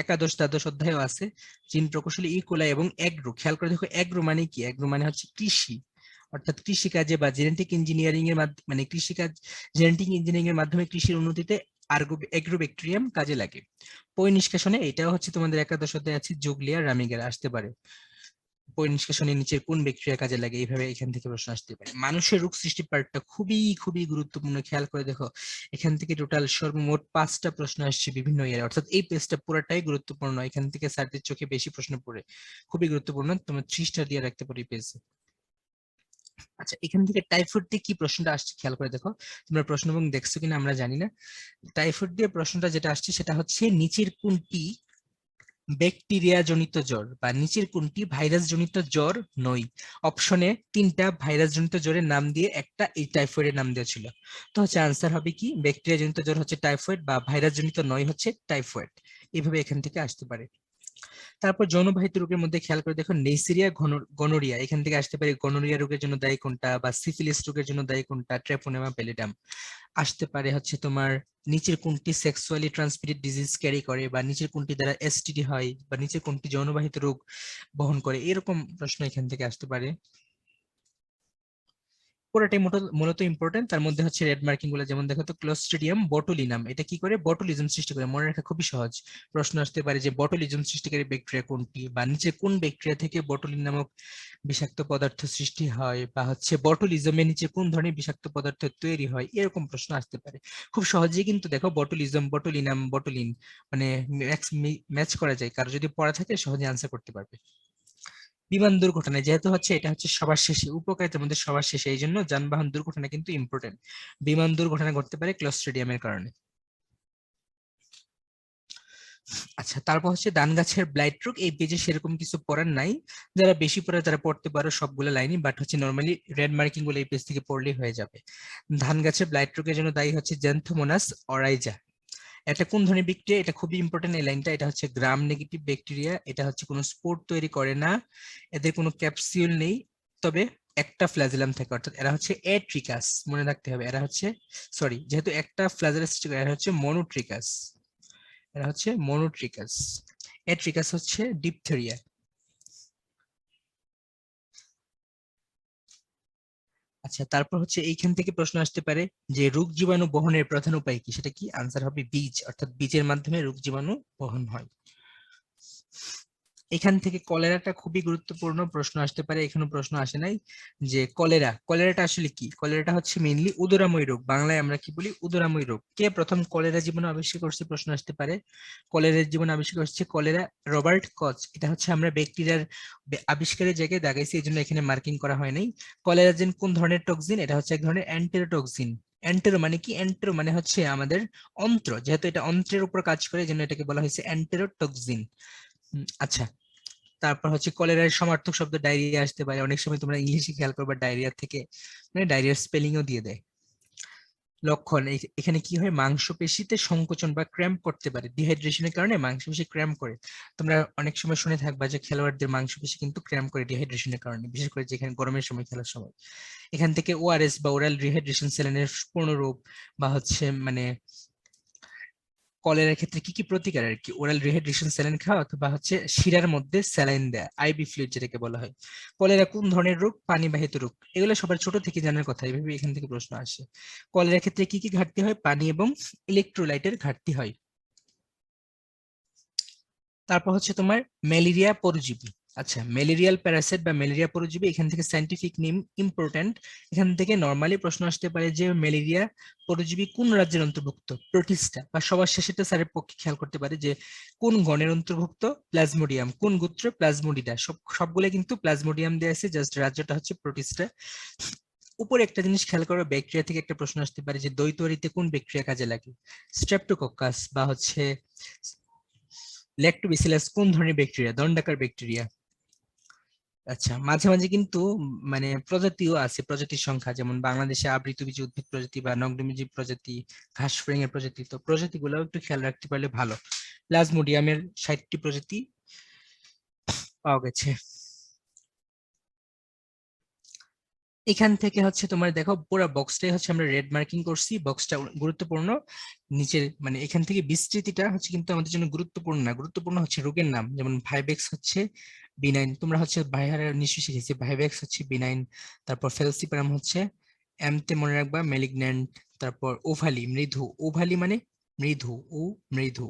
একাদশ দ্বাদশ অধ্যায়ও আছে। জিন প্রকৌশলী ইকোলাই এবং এগ্রো, খেয়াল করে দেখো এগ্রো মানে কি? এগ্রো মানে হচ্ছে কৃষি, অর্থাৎ কৃষি কাজে বা জেনেটিক ইঞ্জিনিয়ারিং এর মাধ্যমে, মানে কৃষিকাজ, জেনেটিক ইঞ্জিনিয়ারিং এর মাধ্যমে কৃষির উন্নতিতে এগ্রোব্যাকটেরিয়াম কাজে লাগে। পরিনিষ্কাশনে এটাও হচ্ছে তোমাদের একাদশ অধ্যায়ে আছে, জুগলিয়া রামিগের আসতে পারে। পরিনিষ্কাশনে নিচের কোন ব্যাকটেরিয়া কাজে লাগে? এইভাবে এখান থেকে প্রশ্ন আসতে পারে। মানুষের রোগ সৃষ্টি পার্টটা খুবই খুবই গুরুত্বপূর্ণ, খেয়াল করে দেখো এখান থেকে টোটাল সর্বমোট 5টা প্রশ্ন আসছে বিভিন্ন ইয়ারে, অর্থাৎ এই পেজটা পুরোটাই গুরুত্বপূর্ণ, এখান থেকে স্যারদের চোখে বেশি প্রশ্ন পড়ে, খুবই গুরুত্বপূর্ণ, তোমার 3 স্টার দিয়ে রাখতে পারি পেজে। আচ্ছা, এখান থেকে টাইফয়েড দিয়ে কি প্রশ্নটা আসছে খেয়াল করে দেখো, তোমরা প্রশ্ন এবং দেখছো কিনা আমরা জানি না। টাইফয়েড দিয়ে প্রশ্নটা যেটা আসছে সেটা হচ্ছে নিচের কোনটি ব্যাকটেরিয়া জনিত জ্বর, বা নিচের কোনটি ভাইরাস জনিত জ্বর নয়? অপশনে 3টা ভাইরাস জনিত জ্বরের নাম দিয়ে একটা এই টাইফয়েডের নাম দেওয়া ছিল, তো হচ্ছে আনসার হবে কি? ব্যাকটেরিয়া জনিত জ্বর হচ্ছে টাইফয়েড, বা ভাইরাস জনিত নয় হচ্ছে টাইফয়েড, এইভাবে এখান থেকে আসতে পারে। তারপর যৌনবাহিত রোগের মধ্যে খেয়াল করে দেখো নেইসেরিয়া, গনোরিয়া, এখান থেকে আসতে পারে গনোরিয়া রোগের জন্য দায়ী কোনটা, বা সিফিলিস রোগের জন্য দায়ী কোনটা, ট্রেপোনেমা প্যালিডাম। আসতে পারে হচ্ছে তোমার নিচের কোনটি সেক্সুয়ালি ট্রান্সমিটেড ডিজিজ ক্যারি করে, বা নিচের কোনটি দ্বারা এসটিডি হয়, বা নিচের কোনটি যৌনবাহিত রোগ বহন করে, এরকম প্রশ্ন এখান থেকে আসতে পারে। পুরোটাই মূলত ইম্পর্টেন্ট, তার মধ্যে হচ্ছে রেড মার্কিং গুলো, যেমন দেখো তো ক্লোস্ট্রিডিয়াম বটুলিনাম, এটা কি করে? বটুলিজম সৃষ্টি করে, মনে রাখা খুবই সহজ। প্রশ্ন আসতে পারে যে বটুলিজম সৃষ্টিকারী ব্যাকটেরিয়া কোনটি, বা নিচে কোন ব্যাকটেরিয়া থেকে বটুলিন নামক বিষাক্ত পদার্থ সৃষ্টি হয়, বা হচ্ছে বটুলিজমের নিচে কোন ধরনের বিষাক্ত পদার্থ তৈরি হয়, এরকম প্রশ্ন আসতে পারে। খুব সহজেই কিন্তু দেখো বটুলিজম, বটুলিনাম, বটুলিন মানে ম্যাচ করা যায়, কারো যদি পড়া থাকে সহজে আনসার করতে পারবে। বিমান দুর্ঘটনা, যেহেতু হচ্ছে এটা হচ্ছে সবার শেষে, উপকারিতার মধ্যে সবার শেষে, এই জন্য যানবাহন দুর্ঘটনা কিন্তু ইম্পর্টেন্ট। বিমান দুর্ঘটনা ঘটতে পারে ক্লোস্ট্রিডিয়ামের কারণে। আচ্ছা, তারপর হচ্ছে ধান গাছের ব্লাইট রোগ, এই পেজে সেরকম কিছু পড়ার নাই, যারা বেশি পড়ে তারা পড়তে পারো সবগুলো লাইনই, বাট হচ্ছে নর্মালি রেড মার্কিং গুলো এই পেজ থেকে পড়লেই হয়ে যাবে। ধান গাছের ব্লাইট রোগের জন্য দায়ী হচ্ছে জ্যান্থোমোনাস অরাইজা। এটা কোন ধরনের ব্যাকটেরিয়া? এটা খুবই ইম্পর্টেন্ট এই লাইনটা, এটা হচ্ছে গ্রাম নেগেটিভ ব্যাকটেরিয়া, এটা হচ্ছে কোনো স্পোর তৈরি করে না, এদের কোনো ক্যাপসিউল নেই, তবে একটা ফ্ল্যাজেলাম থাকে, অর্থাৎ এরা হচ্ছে এট্রিকাস, মনে রাখতে হবে, এরা হচ্ছে, সরি, যেহেতু একটা ফ্ল্যাজেলাম সৃষ্টি করে, এরা হচ্ছে মনোট্রিকাস, এরা হচ্ছে মনোট্রিকাস। এট্রিকাস হচ্ছে ডিপথেরিয়া। আচ্ছা, তারপর হচ্ছে এইখান থেকে প্রশ্ন আসতে পারে যে রোগ জীবাণু বহনের প্রধান উপায় কি? সেটা কি? আনসার হবে বীজ, অর্থাৎ বীজের মাধ্যমে রোগ জীবাণু বহন হয়। এখান থেকে কলেরাটা খুবই গুরুত্বপূর্ণ, প্রশ্ন আসতে পারে, এখানে প্রশ্ন আসে নাই যে কলেরাটা আসলে কি? কলেরাটা হচ্ছে মেইনলি উদরাময় রোগ, বাংলায় আমরা কি বলি? উদরাময় রোগ। কে প্রথম কলেরা জীবাণু আবিষ্কার করছে? প্রশ্ন আসতে পারে। কলেরার জীবাণু আবিষ্কার করছে কলেরা রবার্ট কচ, এটা হচ্ছে আমরা ব্যাকটেরিয়ার আবিষ্কারের জায়গায় দাগাইছি, এই জন্য এখানে মার্কিং করা হয় নাই। কলেরাজেন কোন ধরনের টক্সিন? এটা হচ্ছে এক ধরনের অ্যান্টেরোটক্সিন। অ্যান্টেরো মানে কি? অ্যান্টেরো মানে হচ্ছে আমাদের অন্ত্র, যেহেতু এটা অন্ত্রের উপর কাজ করে, এই জন্য এটাকে বলা হয়েছে অ্যান্টেরোটক্সিন। আচ্ছা, তারপর হচ্ছে কলেরার সমার্থক শব্দ ডায়রিয়া আসতে পারে, অনেক সময় তোমরা ইংলিশে খেয়াল করবে ডায়রিয়া থেকে মানে ডায়রিয়ার স্পেলিংও দিয়ে দেয়। লক্ষণ, এখানে কি হয়? মাংসপেশিতে সংকোচন বা ক্র্যাম্প করতে পারে, ডিহাইড্রেশনের কারণে মাংসপেশি ক্র্যাম্প করে। তোমরা অনেক সময় শুনে থাকবা যে খেলোয়াড়দের মাংসপেশি কিন্তু ক্র্যাম্প করে ডিহাইড্রেশনের কারণে, বিশেষ করে যেখানে গরমের সময়, খেলার সময়। এখান থেকে ওআরএস বা ওরাল রিহাইড্রেশন স্যালাইনের পূর্ণরূপ, বা হচ্ছে মানে কলেরার ক্ষেত্রে কি কি প্রতিকার আর কি, ওরাল রিহাইড্রেশন স্যালাইন খাওয়া অথবা হচ্ছে শিরার মধ্যে স্যালাইন দেয়া, আইবি ফ্লুইড যেটাকে বলা হয়। কলেরা কোন ধরনের রোগ? পানিবাহিত রোগ। এগুলো সবার ছোট থেকে জানার কথা, এইভাবে এখান থেকে প্রশ্ন আসে। কলেরার ক্ষেত্রে কি কি ঘাটতি হয়? পানি এবং ইলেকট্রোলাইটের ঘাটতি হয়। তারপর হচ্ছে তোমার ম্যালেরিয়া পরজীবী। আচ্ছা, ম্যালেরিয়াল প্যারাসাইট বা ম্যালেরিয়া পরজীবী, এখান থেকে সায়েন্টিফিক নেম ইম্পর্ট্যান্ট। এখান থেকে নরমালি প্রশ্ন আসতে পারে যে ম্যালেরিয়া পরজীবী কোন রাজ্যের অন্তর্ভুক্ত? প্রোটিস্টা। বা সবার শেষেটা স্যারের পক্ষে খেয়াল করতে পারে যে কোন গণের অন্তর্ভুক্ত? প্লাজমোডিয়াম। কোন গোত্র? প্লাজমোডিডা। সবগুলো কিন্তু প্লাজমোডিয়াম দেয়া আছে, জাস্ট রাজ্যটা হচ্ছে প্রোটিস্টা। উপরে একটা জিনিস খেয়াল করো, ব্যাকটেরিয়া থেকে একটা প্রশ্ন আসতে পারে যে দই তৈরিতে কোন ব্যাকটেরিয়া কাজে লাগে? স্ট্রেপ্টোকক্কাস বা হচ্ছে ল্যাক্টোব্যাসিলাস কোন ধরনের ব্যাকটেরিয়া? দণ্ডাকার ব্যাকটেরিয়া। আচ্ছা, মাঝে মাঝে কিন্তু মানে প্রজাতিও আছে, প্রজাতির সংখ্যা, যেমন বাংলাদেশে আবৃতবীজী উদ্ভিদ প্রজাতি বা নগ্নবীজী প্রজাতি, ঘাস ফড়িং এর প্রজাতি, তো প্রজাতিগুলো একটু খেয়াল রাখতে পারলে ভালো। প্লাজমোডিয়ামের 60টি প্রজাতি পাওয়া গেছে। এখান থেকে হচ্ছে তোমার দেখো পুরো বক্সটাই হচ্ছে আমরা রেড মার্কিং করছি, বক্সটা গুরুত্বপূর্ণ। নিচের মানে এখান থেকে বিস্তৃতিটা হচ্ছে কিন্তু আমাদের জন্য গুরুত্বপূর্ণ না, গুরুত্বপূর্ণ হচ্ছে রোগের নাম। যেমন ভাইবেক্স হচ্ছে বিনাইন, তোমরা হচ্ছে ভাইহারা নিশ্চয়ই শিখেছি, ভাইবেক্স হচ্ছে বিনাইন। তারপর ফেলসিপারাম হচ্ছে এমতে মনে রাখবা ম্যালিগন্যান্ট। তারপর ওভালি মৃদু, ওভালি মানে মৃদু, ও মৃদু।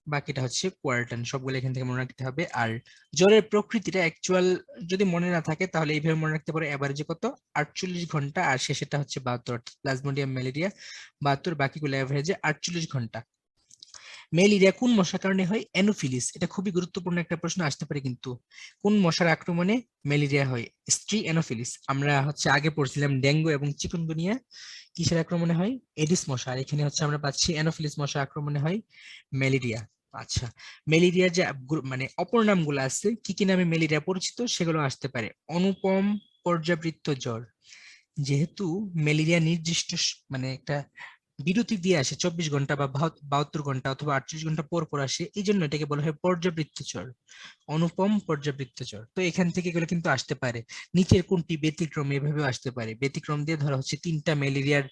বাকিটা হচ্ছে কোয়ার্টান, সবগুলো এখান থেকে মনে রাখতে হবে। আর জ্বরের প্রকৃতিটা অ্যাকচুয়াল যদি মনে না থাকে তাহলে এইভাবে মনে রাখতে পারো, এভারেজে কত 48 ঘন্টা, আর শেষেরটা হচ্ছে 72, প্লাজমোডিয়াম ম্যালেরিয়া 72, বাকিগুলো এভারেজে 48 ঘন্টা। ম্যালেরিয়া কোন মশার কারণে হয়? অ্যানোফিলিস। এটা খুবই গুরুত্বপূর্ণ একটা প্রশ্ন আসতে পারে কিন্তু, কোন মশার আক্রমণে ম্যালেরিয়া হয়? স্ত্রী অ্যানোফিলিস। আমরা হচ্ছে আগে পড়ছিলাম ডেঙ্গু এবং চিকুনগুনিয়া কিসের আক্রমণে হয়? এডিস মশা। আর এখানে হচ্ছে আমরা পাচ্ছি অ্যানোফিলিস মশা আক্রমণে হয় ম্যালেরিয়া। আচ্ছা, ম্যালেরিয়ার যে মানে অপর নামগুলো আছে, কি কি নামে ম্যালেরিয়া পরিচিত সেগুলো আসতে পারে। অনুপম পর্যাবৃত্ত জ্বর, যেহেতু ম্যালেরিয়া নির্দিষ্ট মানে একটা বিরতি দিয়ে আসে 24 ঘন্টা বা 72 ঘন্টা অথবা 38 ঘন্টা পর পর আসে, এই জন্য এটাকে বলা হয় পর্যাবৃত্ত জ্বর, অনুপম পর্যাবৃত্ত জ্বর। তো এখান থেকে এগুলো কিন্তু আসতে পারে। নিচের কোনটি ব্যতিক্রম? এভাবে আসতে পারে। ব্যতিক্রম দিয়ে ধরা হচ্ছে তিনটা ম্যালেরিয়ার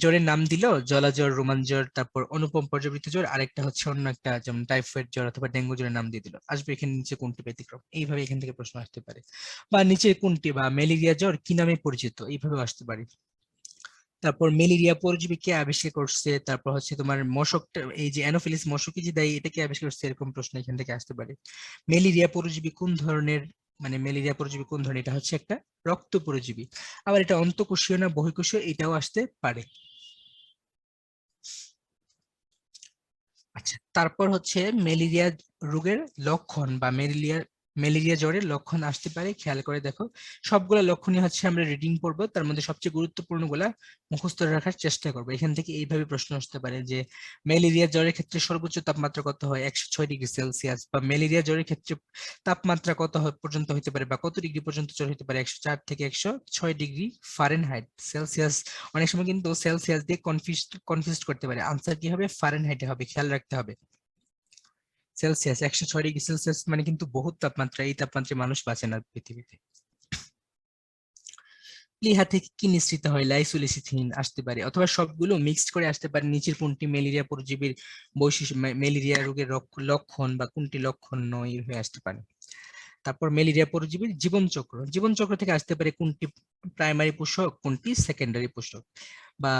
জ্বরের নাম দিল, জলা জ্বর, রোমান জ্বর, তারপর অনুপম পর্যাবৃত্ত জ্বর, আরেকটা হচ্ছে অন্য একটা, যেমন টাইফয়েড জ্বর অথবা ডেঙ্গু জ্বরের নাম দিয়ে দিল। আসবে এখানে নিচে কোনটি ব্যতিক্রম, এইভাবে এখান থেকে প্রশ্ন আসতে পারে। বা নিচে কোনটি বা ম্যালেরিয়া জ্বর কি নামে পরিচিত, এইভাবে আসতে পারে। তারপর ম্যালেরিয়া পরজীবী কে আবিষ্কার করছে, তারপর হচ্ছে তোমার মশকটা, এই যে অ্যানোফিলিস মশকই যে দায়ী, এটা কে আবিষ্কার করছে, এরকম প্রশ্ন এখান থেকে আসতে পারে। ম্যালেরিয়া পরজীবী কোন ধরনের, মানে ম্যালেরিয়া পরজীবী কোন ধরনের? এটা হচ্ছে একটা রক্ত পরজীবী। আবার এটা অন্তঃকোষীয় না বহিঃকোষীয়, এটাও আসতে পারে। আচ্ছা, তারপর হচ্ছে ম্যালেরিয়া রোগের লক্ষণ বা ম্যালেরিয়া জ্বরের লক্ষণ আসতে পারে, খেয়াল করে দেখো। সবগুলা লক্ষণই হচ্ছে আমরা রিডিং পড়বো, তার মধ্যে সবচেয়ে গুরুত্বপূর্ণ গুলা মুখস্থ রাখার চেষ্টা করবো। এখান থেকে এইভাবে প্রশ্ন আসতে পারে যে ম্যালেরিয়া জ্বরের ক্ষেত্রে সর্বোচ্চ তাপমাত্রা কত হয়? 106 ডিগ্রি সেলসিয়াস। বা ম্যালেরিয়া জ্বরের ক্ষেত্রে তাপমাত্রা কত পর্যন্ত হতে পারে বা কত ডিগ্রি পর্যন্ত জ্বর হতে পারে? 104 থেকে 106 ডিগ্রি ফারেনহাইট। সেলসিয়াস অনেক সময় কিন্তু সেলসিয়াস দিয়ে কনফিউজ করতে পারে, আনসার কি হবে? ফারেনহাইটে হবে, খেয়াল রাখতে হবে। সেলসিয়াস 106 ডিগ্রি সেলসিয়াস মানে কিন্তু বহুত তাপমাত্রা, এই তাপমাত্রায় মানুষ বাঁচে না পৃথিবীতে। প্লীহা থেকে কি নিঃসৃত হয়? লাইসোলিসিথিন আসতে পারে, অথবা সবগুলো মিক্সড করে আসতে পারে। নিচের কোনটি ম্যালেরিয়া পরজীবীর বৈশিষ্ট্য, ম্যালেরিয়া রোগের লক্ষণ বা কোনটি লক্ষণ নয় হয়ে আসতে পারে। তারপর ম্যালেরিয়া পরজীবীর জীবনচক্র, জীবনচক্র থেকে আসতে পারে কোনটি প্রাইমারি পোষক, কোনটি সেকেন্ডারি পোষক। বা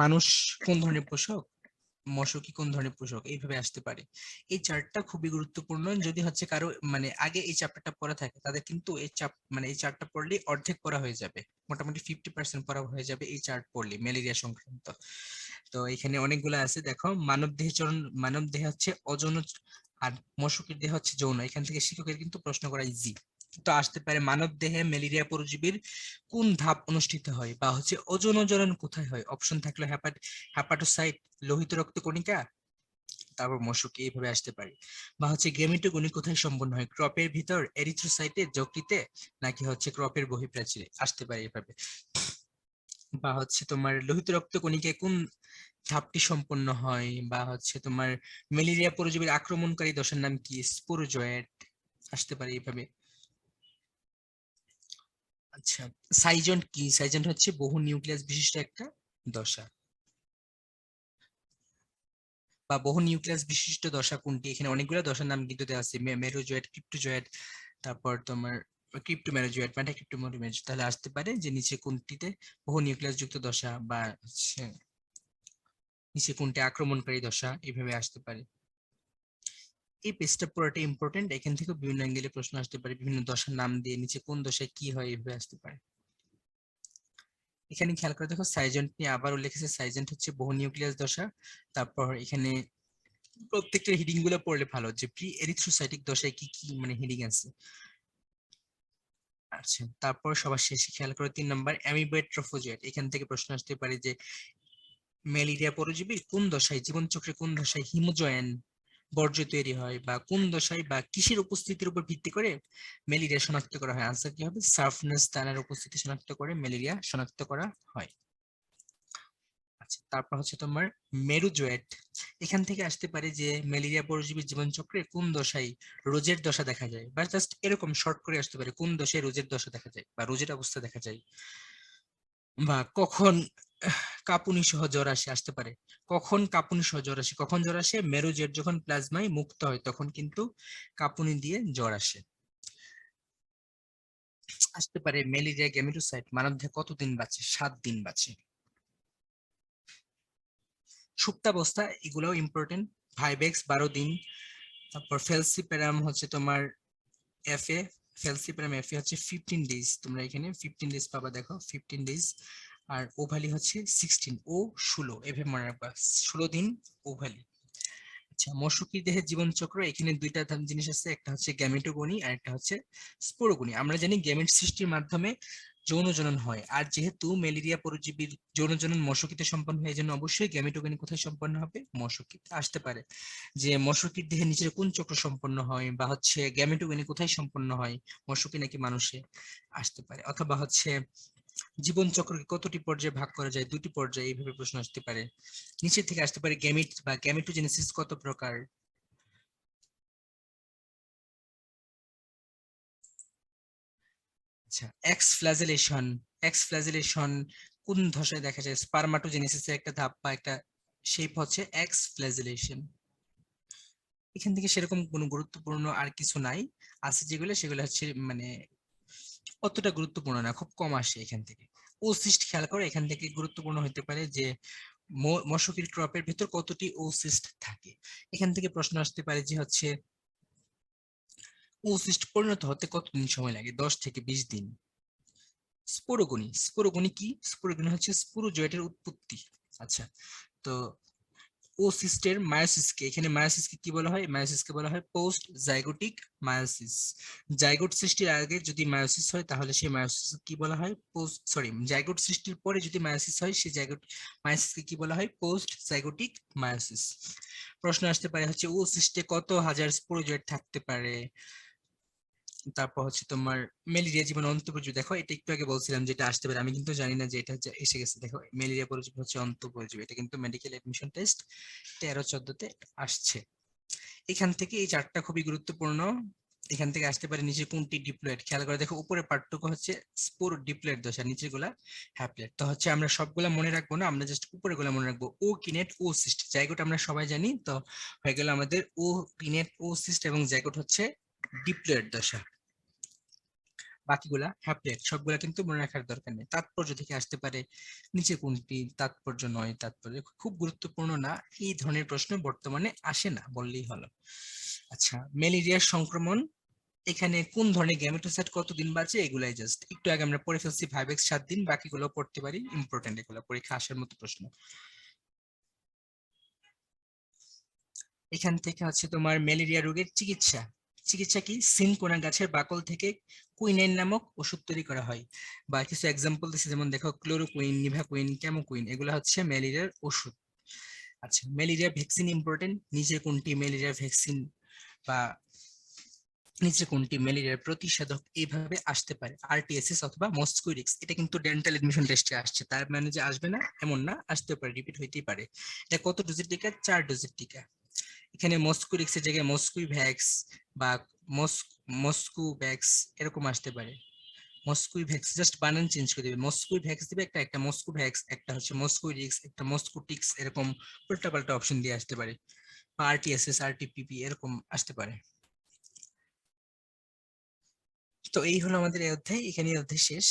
মানুষ কোন ধরনের পোষক, মশকি কোন ধরনের পোষক, এইভাবে আসতে পারে। এই চার্টটা খুবই গুরুত্বপূর্ণ, যদি হচ্ছে কারো মানে আগে এই চ্যাপ্টারটা পড়া থাকে তাদের কিন্তু এই মানে এই চার্টটা পড়লে অর্ধেক পড়া হয়ে যাবে, মোটামুটি 50% পড়া হয়ে যাবে এই চার্ট পড়লে ম্যালেরিয়া সংক্রান্ত। তো এখানে অনেকগুলো আছে দেখো, মানব দেহে চরণ, মানব দেহে হচ্ছে অযৌন, আর মশকের দেহ হচ্ছে যৌন। এখান থেকে শিক্ষকের কিন্তু প্রশ্ন করা ইজি। তো আসতে পারে মানব দেহে ম্যালেরিয়া পরজীবীর কোন ধাপ অনুষ্ঠিত হয়, বা হচ্ছে অযৌন জ্বলন কোথায় হয়? অপশন থাকলে হ্যাপাটোসাইট, লোহিত রক্ত কণিকা, তারপর মশক, এইভাবে আসতে পারে। বা হচ্ছে গেমেটোগনি কোথায় সম্পন্ন হয়? ক্রপের ভিতর, এরিথ্রোসাইটে, যকৃতে, নাকি হচ্ছে ক্রপের বহিঃপ্রাচীরে, আসতে পারে এভাবে। বা হচ্ছে তোমার লোহিত রক্ত কণিকায় কোন ধাপটি সম্পন্ন হয়? বা হচ্ছে তোমার ম্যালেরিয়া পরজীবীর আক্রমণকারী দশার নাম কি? স্পোরোজয়েট, আসতে পারে এইভাবে। আচ্ছা, সাইজেন্ট কি? সাইজেন্ট হচ্ছে বহু নিউক্লিয়াস বিশিষ্ট একটা দশা। বা বহু নিউক্লিয়াস বিশিষ্ট দশা কোনটি? এখানে অনেকগুলো দশার নাম কিন্তু দেওয়া আছে, মেরোজয়েড, ক্রিপ্টোজয়েড, তারপর তোমার ক্রিপ্টোমেরোজয়েড, মেটাক্রিপ্টোমেরোজয়েড। তাহলে আসতে পারে যে নিচে কোনটিতে বহু নিউক্লিয়াস যুক্ত দশা, বা হচ্ছে নিচে কোনটি আক্রমণকারী দশা, এইভাবে আসতে পারে। এই পেজটা পুরোটা ইম্পর্টেন্ট, এখান থেকে বিভিন্ন অ্যাঙ্গেলে প্রশ্ন আসতে পারে, বিভিন্ন দশার নাম দিয়ে নিচে কোন দশায় কি হয় এইভাবে আসতে পারে। এখানে খেয়াল করে দেখো, সাইজেন্ট নিয়ে আবার উল্লেখ আছে, সাইজেন্ট হচ্ছে বহু নিউক্লিয়াস দশা। তারপর এখানে প্রত্যেকটা হিডিং গুলো পড়লে ভালো, যে প্রি এরিথ্রোসাইটিক দশায় কি কি মানে হিডিং আছে। আচ্ছা, তারপর সবার শেষে খেয়াল করে 3 নম্বর অ্যামিবয়েড ট্রফোজয়েড। এখান থেকে প্রশ্ন আসতে পারে যে ম্যালেরিয়া পরজীবী কোন দশায়, জীবন চক্রে কোন দশায় হিমোজয়েন বর্জ্য তৈরি হয়, বা কোন দশায় বা কিসের উপস্থিতির উপর ভিত্তি করে ম্যালেরিয়া শনাক্ত করা হয়? আনসার কি হবে? সার্ফনেস দানার উপস্থিতি শনাক্ত করে ম্যালেরিয়া শনাক্ত করা হয়। আচ্ছা, তারপর হচ্ছে তোমার মেরুজয়েট। এখান থেকে আসতে পারে যে ম্যালেরিয়া পরজীবীর জীবন চক্রে কোন দশায় রোজের দশা দেখা যায়, বা জাস্ট এরকম শর্ট করে আসতে পারে কোন দশায় রোজের দশা দেখা যায় বা রোজের অবস্থা দেখা যায়, বা কখন কাঁপুনি সহ জ্বর আসে, আসতে পারে কখন কাঁপুনি সহ জ্বর আসে। কখন জ্বর আসে? মেরুজেট যখন প্লাজমায় মুক্ত হয় তখন কিন্তু কাঁপুনি দিয়ে জ্বর আসে। আসতে পারে ম্যালেরিয়া গ্যামেটোসাইট মানবদেহে কতদিন বাঁচে? 7 দিন বাঁচে। সুপ্তাবস্থা এগুলোও ইম্পর্টেন্ট, ভাইবেক্স 12 দিন। তারপর ফেলসিপ্যারাম হচ্ছে তোমার এফএ, ফেলসিপ্যারাম এফএ হচ্ছে 15 ডেজ, তোমরা এখানে 15 ডেজ পাবা, দেখো 15 ডেজ। আর ওভালি হচ্ছে 16, ও 16 এভাবে মনে রাখবা, 16 দিন ওভালি। আচ্ছা, মশকির দেহের জীবনচক্র, এখানে দুইটা জিনিস আছে, একটা হচ্ছে গ্যামেটোগনি আর একটা হচ্ছে স্পোরোগনি। আমরা জানি গ্যামেট সৃষ্টির মাধ্যমে যৌন জনন হয়, আর যেহেতু ম্যালেরিয়া পরজীবীর যৌন জনন মশকিতে সম্পন্ন হয়, এই জন্য অবশ্যই গ্যামেটোগনি কোথায় সম্পন্ন হবে? মশকিতে। আসতে পারে যে মশকির দেহে নিচের কোন চক্র সম্পন্ন হয়, বা হচ্ছে গ্যামেটোগনি কোথায় সম্পন্ন হয়, মশকি নাকি মানুষে? আসতে পারে। অথবা হচ্ছে জীবন চক্রকে কতটি পর্যায়ে ভাগ করা যায়? 2টি পর্যায়ে, এইভাবে প্রশ্ন আসতে পারে। নিচে থেকে আসতে পারে গ্যামিট বা গ্যামেটোজেনেসিস কত প্রকার? আচ্ছা, এক্সফ্ল্যাজেলেশন, এক্সফ্ল্যাজেলেশন কোন দশায় দেখা যায়? স্পারমাটোজেনেসিসের একটা ধাপ বা একটা শেপ হচ্ছে এক্সফ্ল্যাজেলেশন। এখান থেকে সেরকম কোনো গুরুত্বপূর্ণ আর কিছু নাই, আছে যেগুলো সেগুলো হচ্ছে মানে অতটা গুরুত্বপূর্ণ না, খুব কম আসে এখান থেকে। ওসিস্ট খেয়াল করো, এখান থেকে গুরুত্বপূর্ণ হতে পারে যে মশকির ক্রপের ভিতর কতটি ওসিস্ট থাকে। এখান থেকে প্রশ্ন আসতে পারে যে হচ্ছে ওসিস্ট পরিণত হতে কতদিন সময় লাগে? 10 থেকে 20 দিন। স্পোরোগনি, স্পোরোগনি কি? স্পোরোগনি হচ্ছে স্পোরোজয়েটের উৎপত্তি। আচ্ছা, তো ওসিস্টের মায়োসিসকে, এখানে মায়োসিসকে কি বলা হয়? মায়োসিসকে বলা হয় পোস্ট জাইগোটিক মায়োসিস। জাইগোট সৃষ্টির আগে যদি মায়োসিস হয় তাহলে সেই মায়োসিস কি বলা হয়? পোস্ট, সরি, জাইগোট সৃষ্টির পরে যদি মায়োসিস হয় সেই জাইগোট মায়োসিসকে কি বলা হয়? Post zygotic meiosis. প্রশ্ন আসতে পারে হচ্ছে ওসিস্টে কত হাজার স্পোরোজয়েট থাকতে পারে? তারপর হচ্ছে তোমার ম্যালেরিয়া জীবাণু অন্তঃপরজীবী, দেখো এটা একটু আগে বলছিলাম যেটা আসতে পারে, আমি কিন্তু জানি না যে এটা এসে গেছে। দেখো ম্যালেরিয়া পরজীবী হচ্ছে অন্তঃপরজীবী, এটা কিন্তু মেডিকেল এডমিশন টেস্ট 13-14 আসছে। এখান থেকে এই চারটা খুবই গুরুত্বপূর্ণ। এখান থেকে আসতে পারে নিচে কোনটি ডিপ্লয়েড? খেয়াল করে দেখো, উপরে পার্টটুকু হচ্ছে স্পোর ডিপ্লয়েড দশা, নিচের গুলা হ্যাপ্লয়েড। তো হচ্ছে আমরা সবগুলা মনে রাখবো না, আমরা জাস্ট উপরে গুলা মনে রাখবো। ও কিনেট ও সিস্ট, জাইগোট আমরা সবাই জানি, তো হয়ে গেল আমাদের ও কিনেট ও সিস্ট, এবং জাইগোট হচ্ছে ডিপ্লয়েড দশা। বাকিগুলা হ্যাপ্লয়েড, সবগুলা কিন্তু মনে রাখার দরকার নেই। তাৎপর্য থেকে আসতে পারে নিচে কোনটি তাৎপর্য নয়? তাৎপর্য খুব গুরুত্বপূর্ণ না, এই ধরনের প্রশ্ন বর্তমানে আসে না বললেই হলো। আচ্ছা, ম্যালেরিয়ার সংক্রমণ, এখানে কোন ধরনের গ্যামেটোসাইট কতদিন বাঁচে? এগুলাই জাস্ট একটু আগে আমরা পড়ে ফেলছি, ভাইবেক্স 7 দিন, বাকিগুলো পড়তে পারি, ইম্পর্টেন্ট এগুলো, পরীক্ষা আসার মতো প্রশ্ন। এখান থেকে হচ্ছে তোমার ম্যালেরিয়া রোগের চিকিৎসা। চিকিৎসা কি? সিনকোনা গাছের বাকল থেকে কুইনাইন নামক ওষুধ তৈরি করা হয়। বা কিছু এক্সাম্পল দিচ্ছে, যেমন দেখো ক্লোরোকুইন, নিভাকুইন, ক্যামোকুইন, এগুলো হচ্ছে ম্যালেরিয়ার ওষুধ। আচ্ছা, ম্যালেরিয়া ভ্যাকসিন ইম্পর্টেন্ট, নিচে কোনটি ম্যালেরিয়া ভ্যাকসিন বা নিচে কোনটি ম্যালেরিয়ার প্রতিষেধক? এইভাবে আসতে পারে আরটিএসএস অথবা মস্কুইরিক্স। এটা কিন্তু ডেন্টাল এডমিশন টেস্টে আসছে, তার মানে যে আসবে না এমন না, আসতে পারে, রিপিট হইতেই পারে। এটা কত ডোজের টিকা? 4 ডোজের টিকা। এখানে মস্কুরিক্স এর জায়গায় মস্কুই ভ্যাক্স বা মস্কু ভ্যাক্স এরকম আসতে পারে। মস্কুই ভ্যাক্স, জাস্ট বানান চেঞ্জ করে দিবে, মস্কুই ভ্যাক্স দিবে একটা, একটা মস্কু ভ্যাক্স, একটা হচ্ছে মস্কুইরিক্স, একটা মস্কুটিক্স, এরকম উল্টাপাল্টা অপশন দিয়ে আসতে পারে। বা আরটিএসএস, আরটিপিপি এরকম আসতে পারে। তো এই হলো আমাদের এই অধ্যায়, এখানে এই অধ্যায় শেষ।